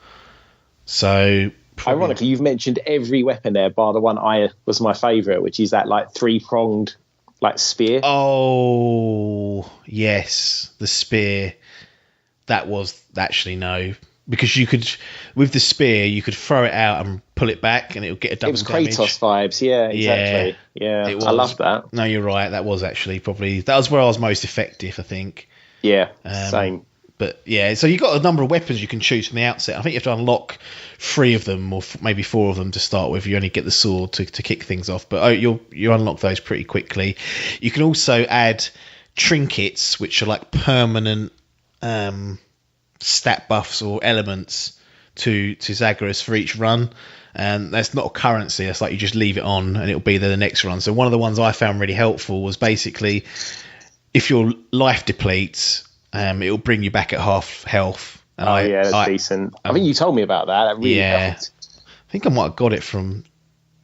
So, ironically, you've mentioned every weapon there, bar the one I was my favourite, which is that like 3-pronged like spear. Oh, yes, the spear. That was actually no. Because you could, with the spear, you could throw it out and pull it back, and it would get a double damage. It was Kratos vibes, yeah, exactly. Yeah, I love that. No, you're right. That was actually that was where I was most effective, I think. Yeah, same. But yeah, so you've got a number of weapons you can choose from the outset. I think you have to unlock 3 of them, or maybe 4 of them to start with. You only get the sword to kick things off, but you unlock those pretty quickly. You can also add trinkets, which are like permanent stat buffs or elements to Zagreus for each run, and that's not a currency. That's like you just leave it on and it'll be there the next run. So one of the ones I found really helpful was basically if your life depletes, it'll bring you back at half health. And that's decent. I think you told me about that. That really helped. I think I might have got it from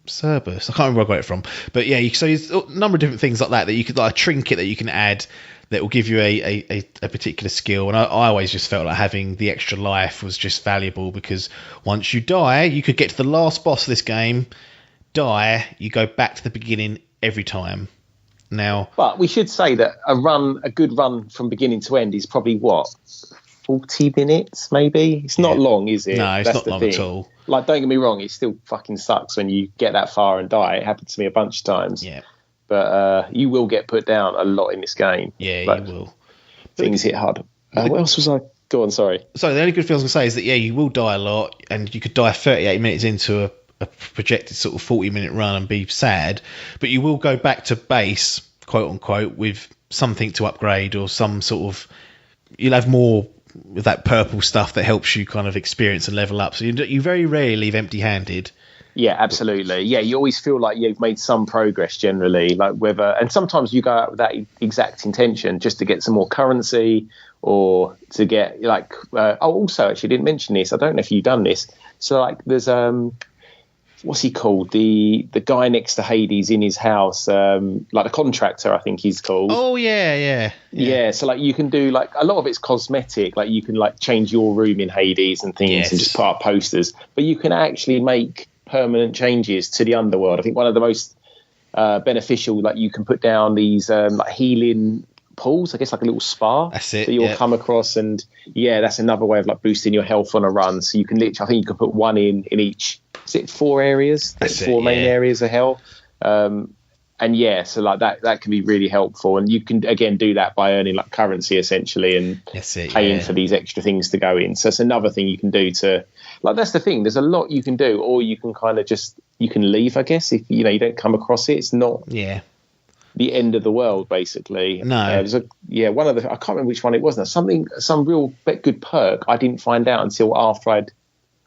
Cerberus. I can't remember where I got it from, but yeah. So there's a number of different things like that you could, like a trinket that you can add that will give you a particular skill. And I always just felt like having the extra life was just valuable, because once you die, you could get to the last boss of this game, you go back to the beginning every time. Now, but we should say that a good run from beginning to end is probably 40 minutes, maybe. It's not long, is it? No, it's not long at all. Like, don't get me wrong, it still fucking sucks when you get that far and die. It happened to me a bunch of times. Yeah. But you will get put down a lot in this game. Yeah, you will. Things hit hard. What else was I? Go on, sorry. So the only good thing I was going to say is that, you will die a lot, and you could die 38 minutes into a projected sort of 40-minute run and be sad, but you will go back to base, quote unquote, with something to upgrade, or some sort of, you'll have more with that purple stuff that helps you kind of experience and level up. So you very rarely leave empty-handed. Yeah, absolutely. Yeah, you always feel like you've made some progress generally, like and sometimes you go out with that exact intention just to get some more currency, or to get also, actually, I didn't mention this. I don't know if you've done this. So like there's what's he called? The guy next to Hades in his house, like the contractor, I think he's called. Oh yeah. So like you can do like a lot of it's cosmetic, like you can like change your room in Hades and things, and just put up posters. But you can actually make permanent changes to the underworld. I think one of the most beneficial, like you can put down these like healing pools, I guess like a little spa. That's it. That you'll come across, and that's another way of like boosting your health on a run. So you can literally, I think you can put one in each. Is it 4 areas? That's four main areas of hell. And so like that can be really helpful, and you can again do that by earning like currency essentially, and paying for these extra things to go in. So it's another thing you can do to, like, that's the thing. There's a lot you can do, or you can kind of you can leave, I guess, if you don't come across it. It's not the end of the world, basically. No. There's one of the, I can't remember which one it was now. Some real good perk I didn't find out until after I'd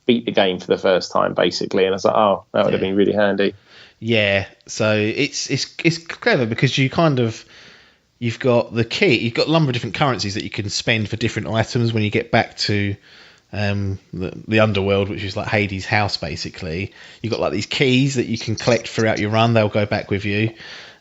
beat the game for the first time, basically, and I was like, oh, that would have been really handy. Yeah, so it's clever, because you've got the key, you've got a number of different currencies that you can spend for different items when you get back to the underworld, which is like Hades' house, basically. You've got like these keys that you can collect throughout your run, they'll go back with you.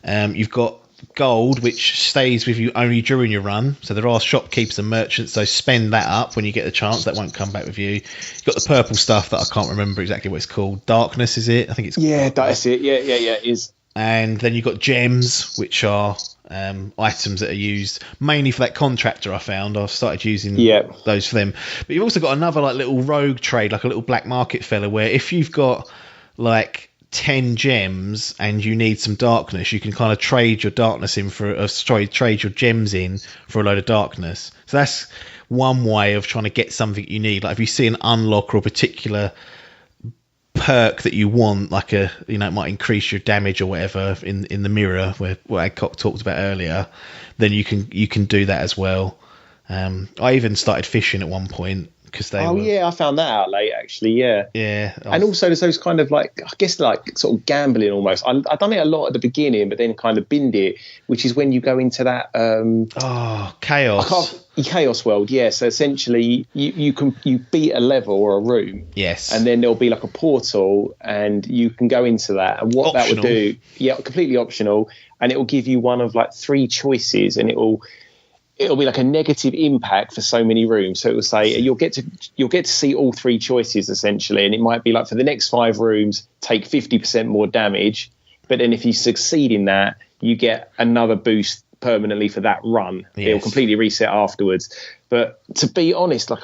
You've got gold, which stays with you only during your run, so there are shopkeepers and merchants, so spend that up when you get the chance. That won't come back with you. You've got the purple stuff that I can't remember exactly what it's called. Darkness, is it? I think it's called. That's it. Yeah, it is. And then you've got gems, which are items that are used mainly for that contractor. I've started using those for them. But you've also got another like little rogue trade, like a little black market fella, where if you've got like 10 gems and you need some darkness, you can kind of trade your darkness in trade your gems in for a load of darkness. So that's one way of trying to get something you need. Like if you see an unlock or a particular perk that you want, like it might increase your damage or whatever in the mirror, where what Adcock talked about earlier, then you can do that as well. I even started fishing at one point because I found that out late actually. And also there's those kind of like, I guess like sort of gambling almost. I've done it a lot at the beginning, but then kind of binned it, which is when you go into that chaos world. So essentially you beat a level or a room, and then there'll be like a portal and you can go into that, and what that would do, completely optional, and it will give you one of like 3 choices, and it'll be like a negative impact for so many rooms. So it will say you'll get to see all 3 choices essentially, and it might be like for the next 5 rooms take 50% more damage, but then if you succeed in that, you get another boost permanently for that run. It'll completely reset afterwards. But to be honest, like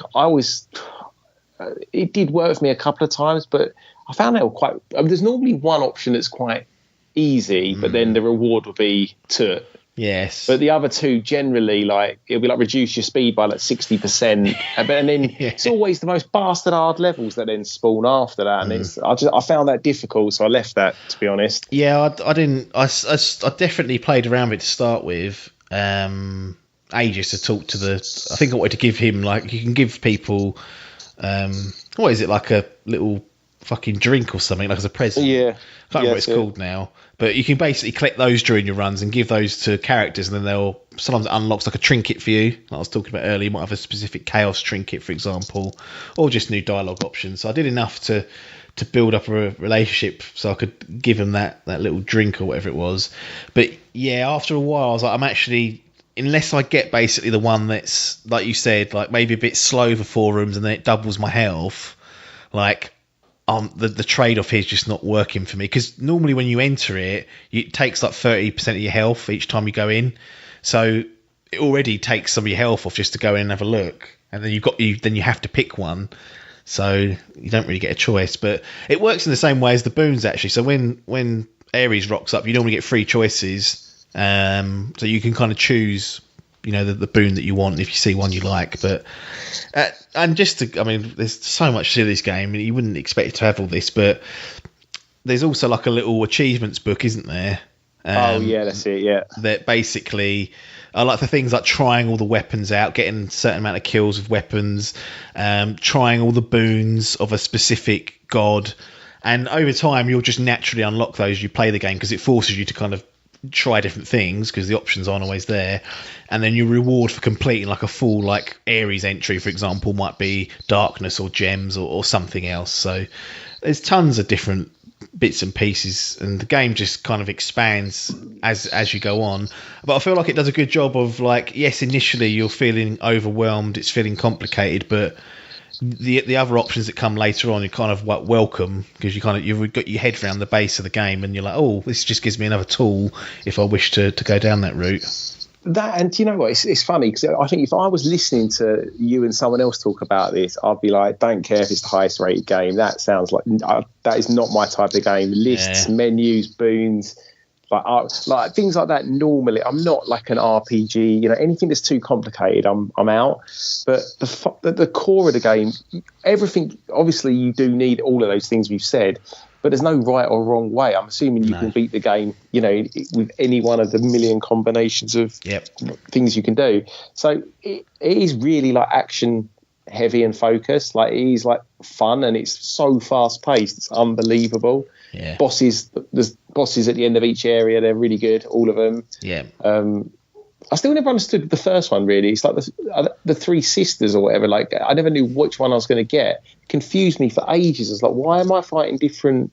it did work with me a couple of times, but I found that there's normally one option that's quite easy, but then the reward will be to. Yes. But the other 2 generally, like it'll be like reduce your speed by like 60%, and then it's always the most bastard hard levels that then spawn after that, and I found that difficult, so I left that, to be honest. Yeah, I didn't. I definitely played around with it to start with. Ages to talk to I think I wanted to give him, like, you can give people what is it, like a little fucking drink or something, like as a present. I can't remember what it's called now. But you can basically collect those during your runs and give those to characters, and then sometimes it unlocks like a trinket for you. Like I was talking about earlier, you might have a specific chaos trinket, for example, or just new dialogue options. So I did enough to build up a relationship so I could give him that little drink or whatever it was. But yeah, after a while, I was like, I'm actually, unless I get basically the one that's, like you said, like maybe a bit slow for 4 rooms and then it doubles my health, like, the trade-off here is just not working for me, because normally when you enter it takes like 30% of your health each time you go in, so it already takes some of your health off just to go in and have a look, and then you have to pick one, so you don't really get a choice. But it works in the same way as the boons actually. So when Ares rocks up, you normally get 3 choices, so you can kind of choose the boon that you want if you see one you like. But and there's so much to this game, and you wouldn't expect it to have all this, but there's also like a little achievements book, isn't there? That's it. That basically are like for things like trying all the weapons out, getting a certain amount of kills with weapons, trying all the boons of a specific god, and over time you'll just naturally unlock those as you play the game, because it forces you to kind of try different things because the options aren't always there. And then your reward for completing like a full like Ares entry, for example, might be darkness or gems or something else. So there's tons of different bits and pieces, and the game just kind of expands as you go on. But I feel like it does a good job of, like, yes, initially you're feeling overwhelmed, it's feeling complicated, but the other options that come later on, you kind of welcome, because you've got your head around the base of the game, and you're like, oh, this just gives me another tool if I wish to go down that route. That, and you know what, it's funny, because I think if I was listening to you and someone else talk about this, I'd be like, don't care if it's the highest rated game, that sounds like that is not my type of game. Lists, menus, boons, like things like that. Normally I'm not like an RPG, anything that's too complicated, I'm out. But the core of the game, everything, obviously you do need all of those things we've said, but there's no right or wrong way. I'm assuming you can beat the game, with any one of the million combinations of things you can do. So it is really like action heavy and focused. Like, it is like fun, and it's so fast paced. It's unbelievable. Yeah. There's bosses at the end of each area. They're really good, all of them. Yeah. I still never understood the first one, really. It's like the three sisters or whatever. Like, I never knew which one I was going to get. It confused me for ages. I was like, why am I fighting different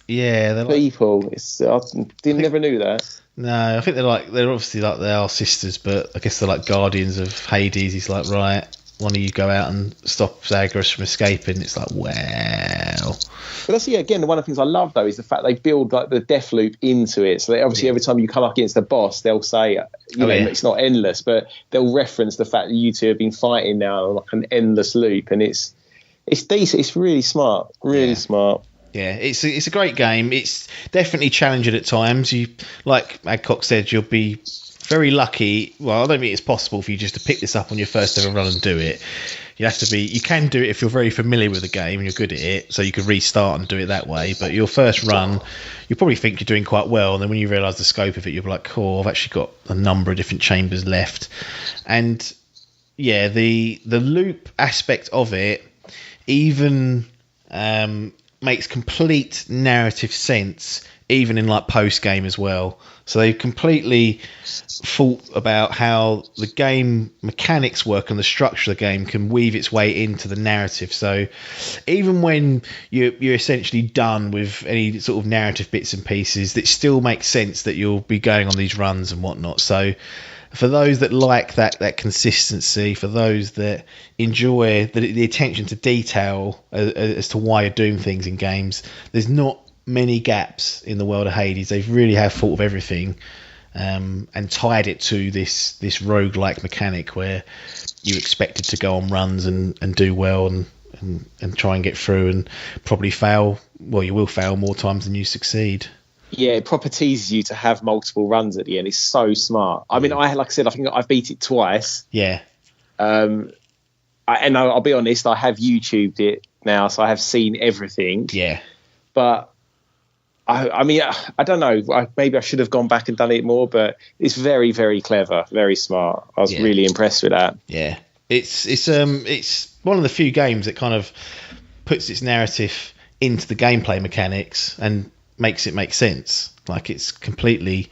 people? Never knew that. No, I think they're obviously like, they are sisters, but I guess they're like guardians of Hades. He's like, right, one of you go out and stop Zagreus from escaping. It's like, wow. But that's, again, one of the things I love, though, is the fact they build like the death loop into it. So obviously every time you come up against the boss, they'll say, it's not endless, but they'll reference the fact that you two have been fighting now like an endless loop. And it's decent. It's really smart. Really smart. Yeah, it's a great game. It's definitely challenging at times. You, like Adcock said, you'll be very lucky. Well, I don't think it's possible for you just to pick this up on your first ever run and do it. You can do it if you're very familiar with the game and you're good at it, so you can restart and do it that way. But your first run, you probably think you're doing quite well, and then when you realise the scope of it, you'll be like, cool, I've actually got a number of different chambers left. And yeah, the loop aspect of it even makes complete narrative sense, even in like post game as well. So they completely thought about how the game mechanics work and the structure of the game can weave its way into the narrative. So even when you're essentially done with any sort of narrative bits and pieces, it still makes sense that you'll be going on these runs and whatnot. So for those that like that consistency, for those that enjoy the attention to detail as to why you're doing things in games, there's not many gaps in the world of Hades. They really have thought of everything and tied it to this roguelike mechanic where you expected to go on runs and do well and try and get through and probably fail. Well, you will fail more times than you succeed. Yeah, it proper teases you to have multiple runs at the end. It's so smart. I mean, like I said, I think I've beat it twice. Yeah. And I'll be honest, I have YouTubed it now, so I have seen everything. Yeah. But I mean, I don't know. Maybe I should have gone back and done it more, but it's very, very clever, very smart. I was really impressed with that. Yeah, it's one of the few games that kind of puts its narrative into the gameplay mechanics and makes it make sense. Like it's completely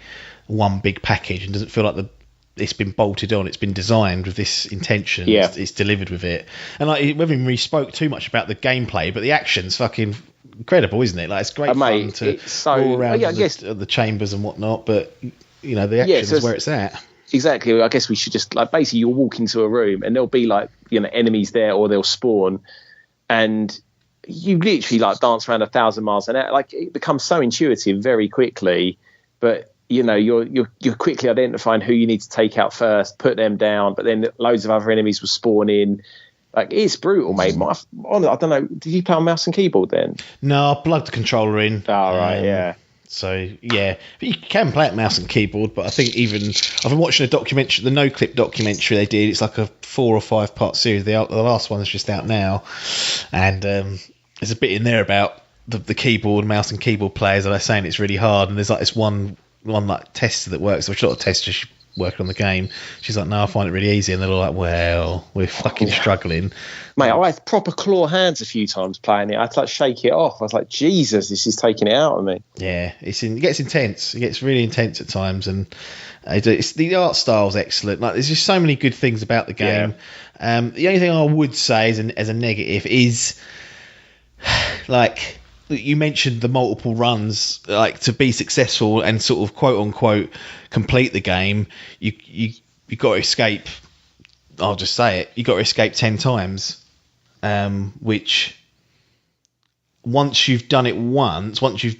one big package and doesn't feel like it's been bolted on. It's been designed with this intention. Yeah. It's delivered with it. And like we haven't really spoke too much about the gameplay, but the action's fucking incredible, isn't it? Like it's great fun to go around the chambers and whatnot, but you know the action is where it's at. Exactly. I guess we should just like basically you'll walk into a room and there'll be like enemies there or they'll spawn, and you literally like dance around 1,000 miles an hour. Like it becomes so intuitive very quickly, but you're quickly identifying who you need to take out first, put them down, but then loads of other enemies will spawn in. Like it's brutal, mate. I don't know. Did you play on mouse and keyboard then? No, I plugged the controller in. Oh, right, yeah. So yeah, but you can play it mouse and keyboard. But I think I've been watching a documentary, the No Clip documentary they did. It's like a 4 or 5 part series. The last one is just out now, and there's a bit in there about the keyboard, mouse and keyboard players, and they're saying it's really hard. And there's like this one like tester that works, which a lot of testers working on the game. She's like, no, I find it really easy, and they're all like, well, we're fucking struggling. Mate, I had proper claw hands a few times playing it. I had to like shake it off. I was like, Jesus, this is taking it out of me. Yeah, it gets intense. It gets really intense at times, and the art style's excellent. Like, there's just so many good things about the game. Yeah. The only thing I would say as a negative is, like, you mentioned the multiple runs, like to be successful and sort of quote unquote complete the game, you got to escape. I'll just say it. You got to escape 10 times, which once you've done it once you've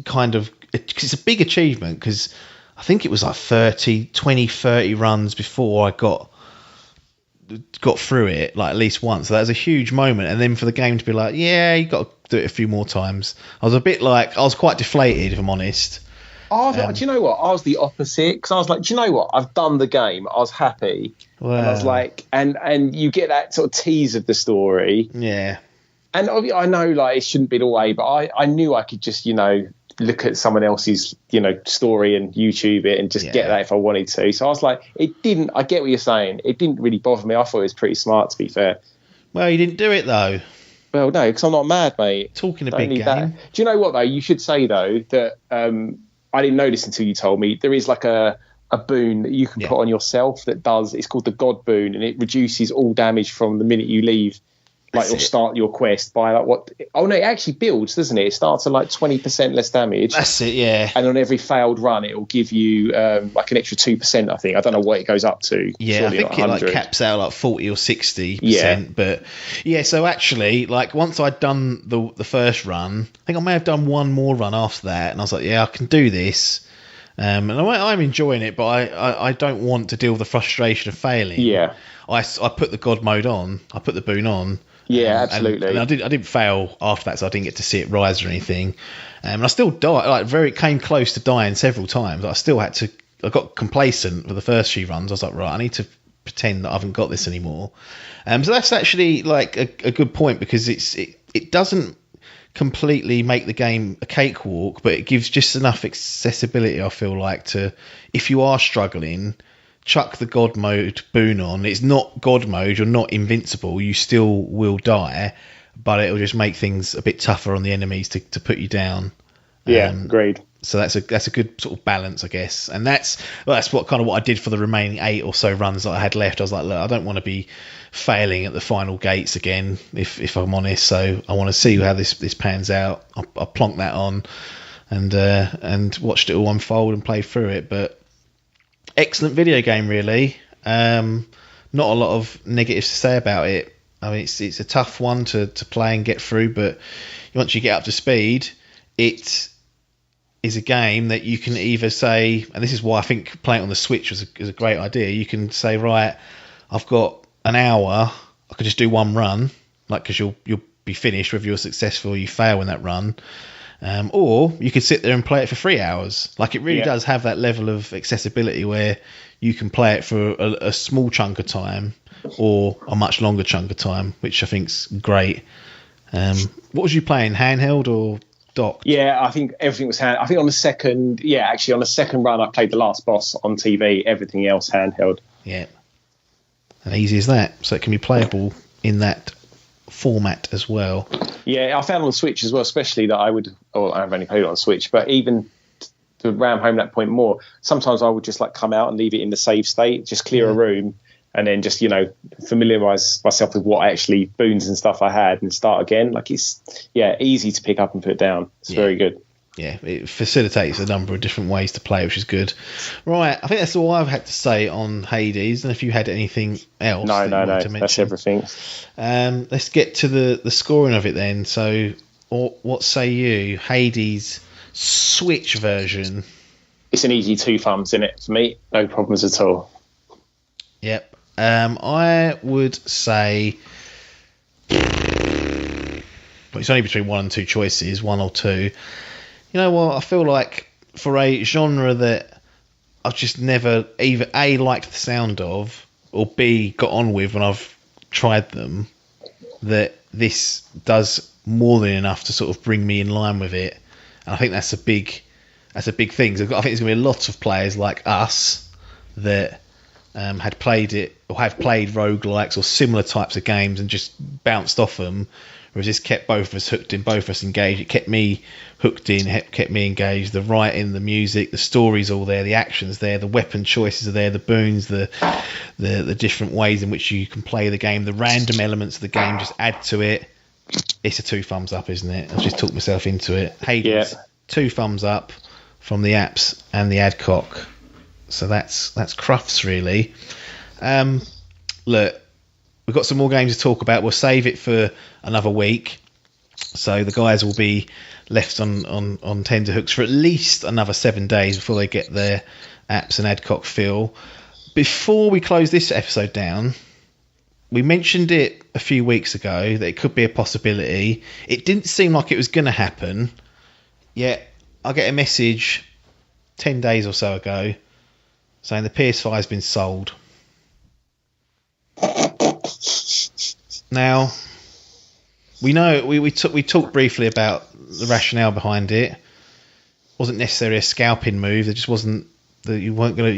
kind of, it's a big achievement because I think it was like 30 runs before I got through it, like at least once. So that was a huge moment, and then for the game to be like, yeah, you got to do it a few more times, I was quite deflated, if I'm honest. Do you know what? I was the opposite, because I was like, do you know what? I've done the game. I was happy. Wow. And I was like, and you get that sort of tease of the story. Yeah. And I know like it shouldn't be the way, but I knew I could just, look at someone else's, story and YouTube it and just get that if I wanted to. So I was like, I get what you're saying. It didn't really bother me. I thought it was pretty smart, to be fair. Well, you didn't do it though. Well, no, because I'm not mad, mate. Talking a big game. That. Do you know what though? You should say though that I didn't notice until you told me there is like a boon that you can put on yourself that does. It's called the God boon, and it reduces all damage from the minute you leave Like you'll start your quest by like what? Oh no, it actually builds, doesn't it? It starts at like 20% less damage. That's it, yeah. And on every failed run, it will give you like an extra 2%. I think I don't know what it goes up to. Yeah, Surely I think it like caps out like 40 or 60%. Yeah. But yeah, so actually, like once I'd done the first run, I think I may have done one more run after that, and I was like, yeah, I can do this. And I'm enjoying it, but I don't want to deal with the frustration of failing. Yeah. I put the God mode on. I put the boon on. Yeah, absolutely. And I didn't fail after that, so I didn't get to see it rise or anything. And I still died. Like came close to dying several times. I still had to. I got complacent for the first few runs. I was like, right, I need to pretend that I haven't got this anymore. So that's actually like a good point, because it doesn't completely make the game a cakewalk, but it gives just enough accessibility, I feel like, to, if you are struggling, chuck the God mode boon on. It's not God mode, you're not invincible, you still will die, but it'll just make things a bit tougher on the enemies to put you down. Yeah, agreed. So that's a good sort of balance, I guess. And that's what I did for the remaining 8 or so runs that I had left. I was like, look, I don't want to be failing at the final gates again, if I'm honest. So I want to see how this pans out. I plonked that on and watched it all unfold and played through it. But excellent video game, really. Not a lot of negatives to say about it. I mean, it's a tough one to play and get through, but once you get up to speed, it is a game that you can either say, and this is why I think playing on the Switch was a great idea. You can say, right, I've got an hour, I could just do one run, like, because you'll be finished whether you're successful or you fail in that run. Or you could sit there and play it for 3 hours. Like, it really does have that level of accessibility where you can play it for a small chunk of time or a much longer chunk of time, which I think's great. What was you playing, handheld or docked? Yeah, I think everything was hand. I think on the second run, I played the last boss on TV. Everything else handheld. Yeah, and easy as that. So it can be playable in that format as well. Yeah, I found on the Switch as well, especially that I've only played it on the Switch, but even to ram home that point more, sometimes I would just like come out and leave it in the save state, just clear a room, and then just, familiarise myself with what actually boons and stuff I had and start again. Like, it's, easy to pick up and put down. It's very good. Yeah, it facilitates a number of different ways to play, which is good. Right, I think that's all I've had to say on Hades. And if you had anything else, no, that's everything. Let's get to the scoring of it then. So, what say you, Hades Switch version? It's an easy 2 thumbs in it for me. No problems at all. Yep. I would say, well, it's only between 1 and 2 choices, 1 or 2. You know what? I feel like for a genre that I've just never either A, liked the sound of, or B, got on with when I've tried them, that this does more than enough to sort of bring me in line with it. And I think that's a big thing. So I think there's going to be a lot of players like us that had played it or have played roguelikes or similar types of games and just bounced off them, whereas this kept both of us hooked in, both of us engaged. It kept me hooked in, kept me engaged. The writing, the music, the story's all there, the action's there, the weapon choices are there, the boons, the different ways in which you can play the game, the random elements of the game just add to it. It's a 2 thumbs up, isn't it? I've just talked myself into it. Hades, 2 thumbs up from the apps and the Adcock. So that's Crufts, really. Look, we've got some more games to talk about. We'll save it for another week. So the guys will be left on tenterhooks for at least another 7 days before they get their apps and Adcock feel. Before we close this episode down, we mentioned it a few weeks ago that it could be a possibility. It didn't seem like it was going to happen. Yet I get a message 10 days or so ago saying the PS5 has been sold. Now, we know we talked briefly about the rationale behind it. It wasn't necessarily a scalping move. It just wasn't that you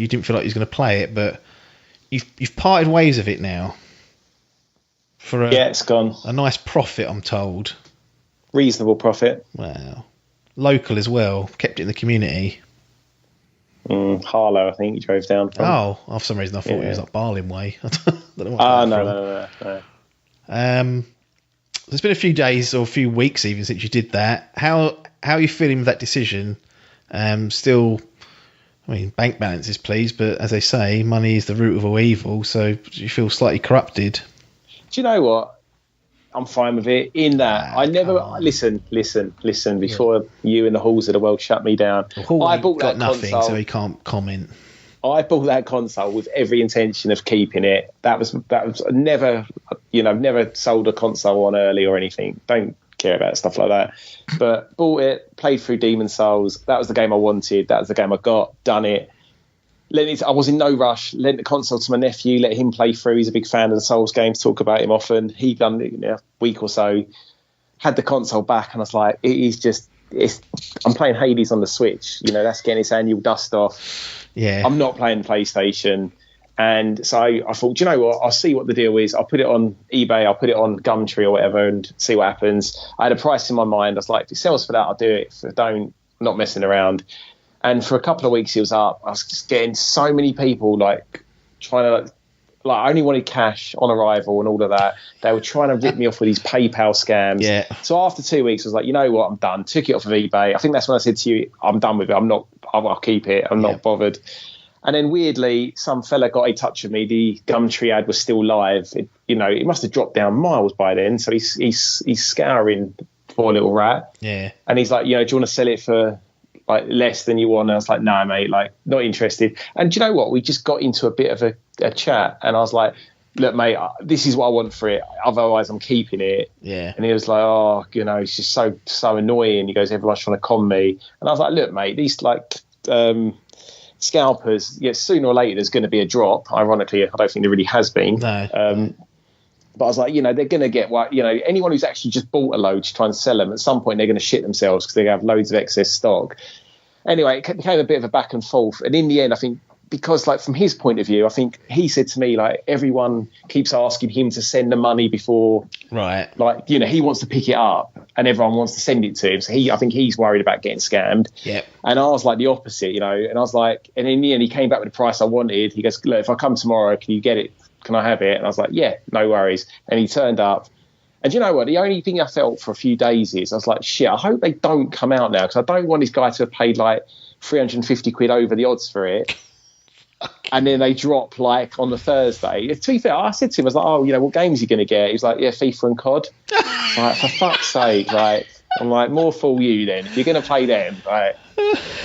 didn't feel like you was going to play it, but you've parted ways of it now. For it's gone. A nice profit, I'm told. Reasonable profit. Well, local as well. Kept it in the community. Harlow, I think, you drove down from. Oh, for some reason I thought it was like Barlin Way. I don't know what no. there's been a few days or a few weeks even since you did that. How are you feeling with that decision? Still, I mean, bank balance is pleased, but as they say, money is the root of all evil. So do you feel slightly corrupted? Do you know what? I'm fine with it. In that, I never listen. Before you and the halls of the world shut me down, I bought that nothing, console, so he can't comment. I bought that console with every intention of keeping it. That was never, never sold a console on early or anything. Don't care about stuff like that. But bought it, played through Demon Souls. That was the game I wanted. That was the game I got. Done it. I was in no rush. Lent the console to my nephew, let him play through. He's a big fan of the Souls games, talk about him often. He'd done it in a week or so. Had the console back, and I was like, I'm playing Hades on the Switch. That's getting its annual dust off. Yeah. I'm not playing PlayStation. And so I thought, do you know what? I'll see what the deal is. I'll put it on eBay. I'll put it on Gumtree or whatever and see what happens. I had a price in my mind. I was like, if it sells for that, I'll do it. If it don't, I'm not messing around. And for a couple of weeks it was up. I was just getting so many people trying to I only wanted cash on arrival and all of that. They were trying to rip me off with these PayPal scams. Yeah. So after 2 weeks, I was like, you know what, I'm done. Took it off of eBay. I think that's when I said to you, I'm done with it. I'll keep it. I'm not bothered. And then weirdly, some fella got a touch of me. The Gumtree ad was still live. It must have dropped down miles by then. So he's scouring, poor little rat. Yeah. And he's like, do you want to sell it for less than you want? And I was like, no, mate, not interested. And do you know what? We just got into a bit of a chat, and I was like, look, mate, this is what I want for it. Otherwise, I'm keeping it. Yeah. And he was like, it's just so annoying. He goes, everyone's trying to con me. And I was like, look, mate, these scalpers, sooner or later there's going to be a drop. Ironically, I don't think there really has been. No. But I was like, they're going to get anyone who's actually just bought a load to try and sell them, at some point they're going to shit themselves because they have loads of excess stock. Anyway, it became a bit of a back and forth. And in the end, I think, because from his point of view, I think he said to me, everyone keeps asking him to send the money before, right? He wants to pick it up and everyone wants to send it to him. So I think he's worried about getting scammed. Yep. And I was like the opposite, and I was like, and in the end, he came back with the price I wanted. He goes, look, if I come tomorrow, can you get it? Can I have it? And I was like, yeah, no worries. And he turned up. And you know what? The only thing I felt for a few days is I was like, shit, I hope they don't come out now, because I don't want this guy to have paid 350 quid over the odds for it. And then they drop on the Thursday. To be fair, I said to him, I was like, what games are you going to get? He was like, yeah, FIFA and COD. For fuck's sake, right? I'm like, more fool you then. If you're going to play them, right?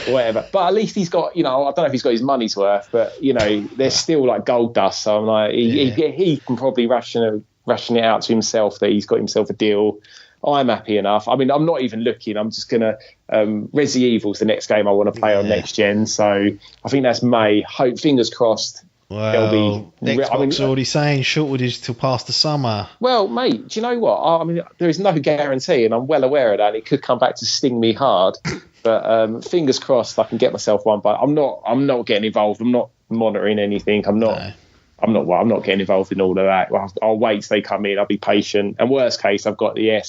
Whatever. But at least he's got, I don't know if he's got his money's worth, but, there's still gold dust. So I'm like, he can probably ration it out to himself that he's got himself a deal. I'm happy enough. I mean, I'm not even looking. I'm just going to... Resi Evil's the next game I want to play on next gen. So I think that's May. Hope, fingers crossed. Well, Xbox already saying shortage till past the summer. Well, mate, do you know what? I mean, there is no guarantee, and I'm well aware of that. It could come back to sting me hard. But fingers crossed I can get myself one. But I'm not getting involved. I'm not monitoring anything. I'm not getting involved in all of that. I'll wait till they come in. I'll be patient. And worst case, I've got the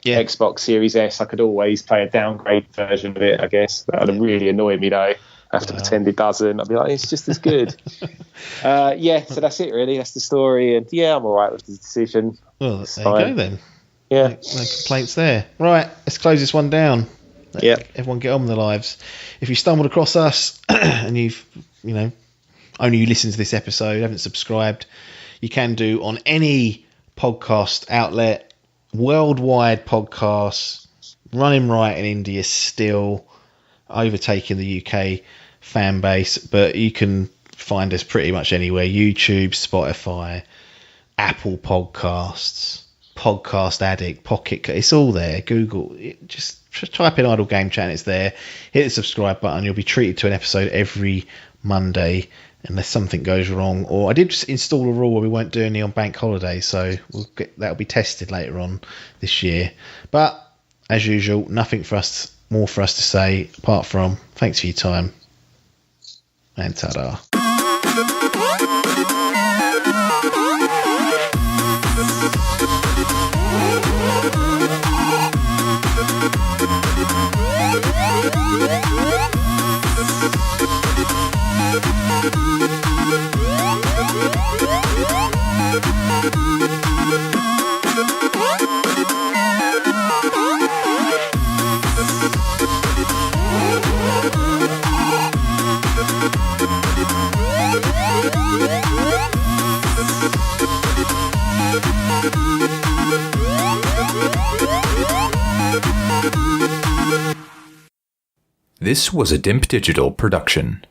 Xbox Series S. I could always play a downgrade version of it, I guess. That would really annoy me, though. I have to pretend it doesn't. I'd be like, it's just as good. So that's it, really. That's the story. And I'm all right with the decision. Well, there you go, then. Yeah. No complaints there. Right, let's close this one down. Yeah. Everyone get on with their lives. If you stumbled across us and you've, only you listen to this episode, haven't subscribed, you can do on any podcast outlet, worldwide podcasts, running right in India still, overtaking the UK fan base, but you can find us pretty much anywhere: YouTube, Spotify, Apple Podcasts, Podcast Addict, Pocket, it's all there. Google, just type in Idle Game Chat, it's there. Hit the subscribe button, you'll be treated to an episode every Monday unless something goes wrong. Or I did just install a rule where we won't do any on bank holidays, so that'll be tested later on this year. But as usual, nothing more for us to say apart from thanks for your time and ta-da. This was a Dimp Digital production.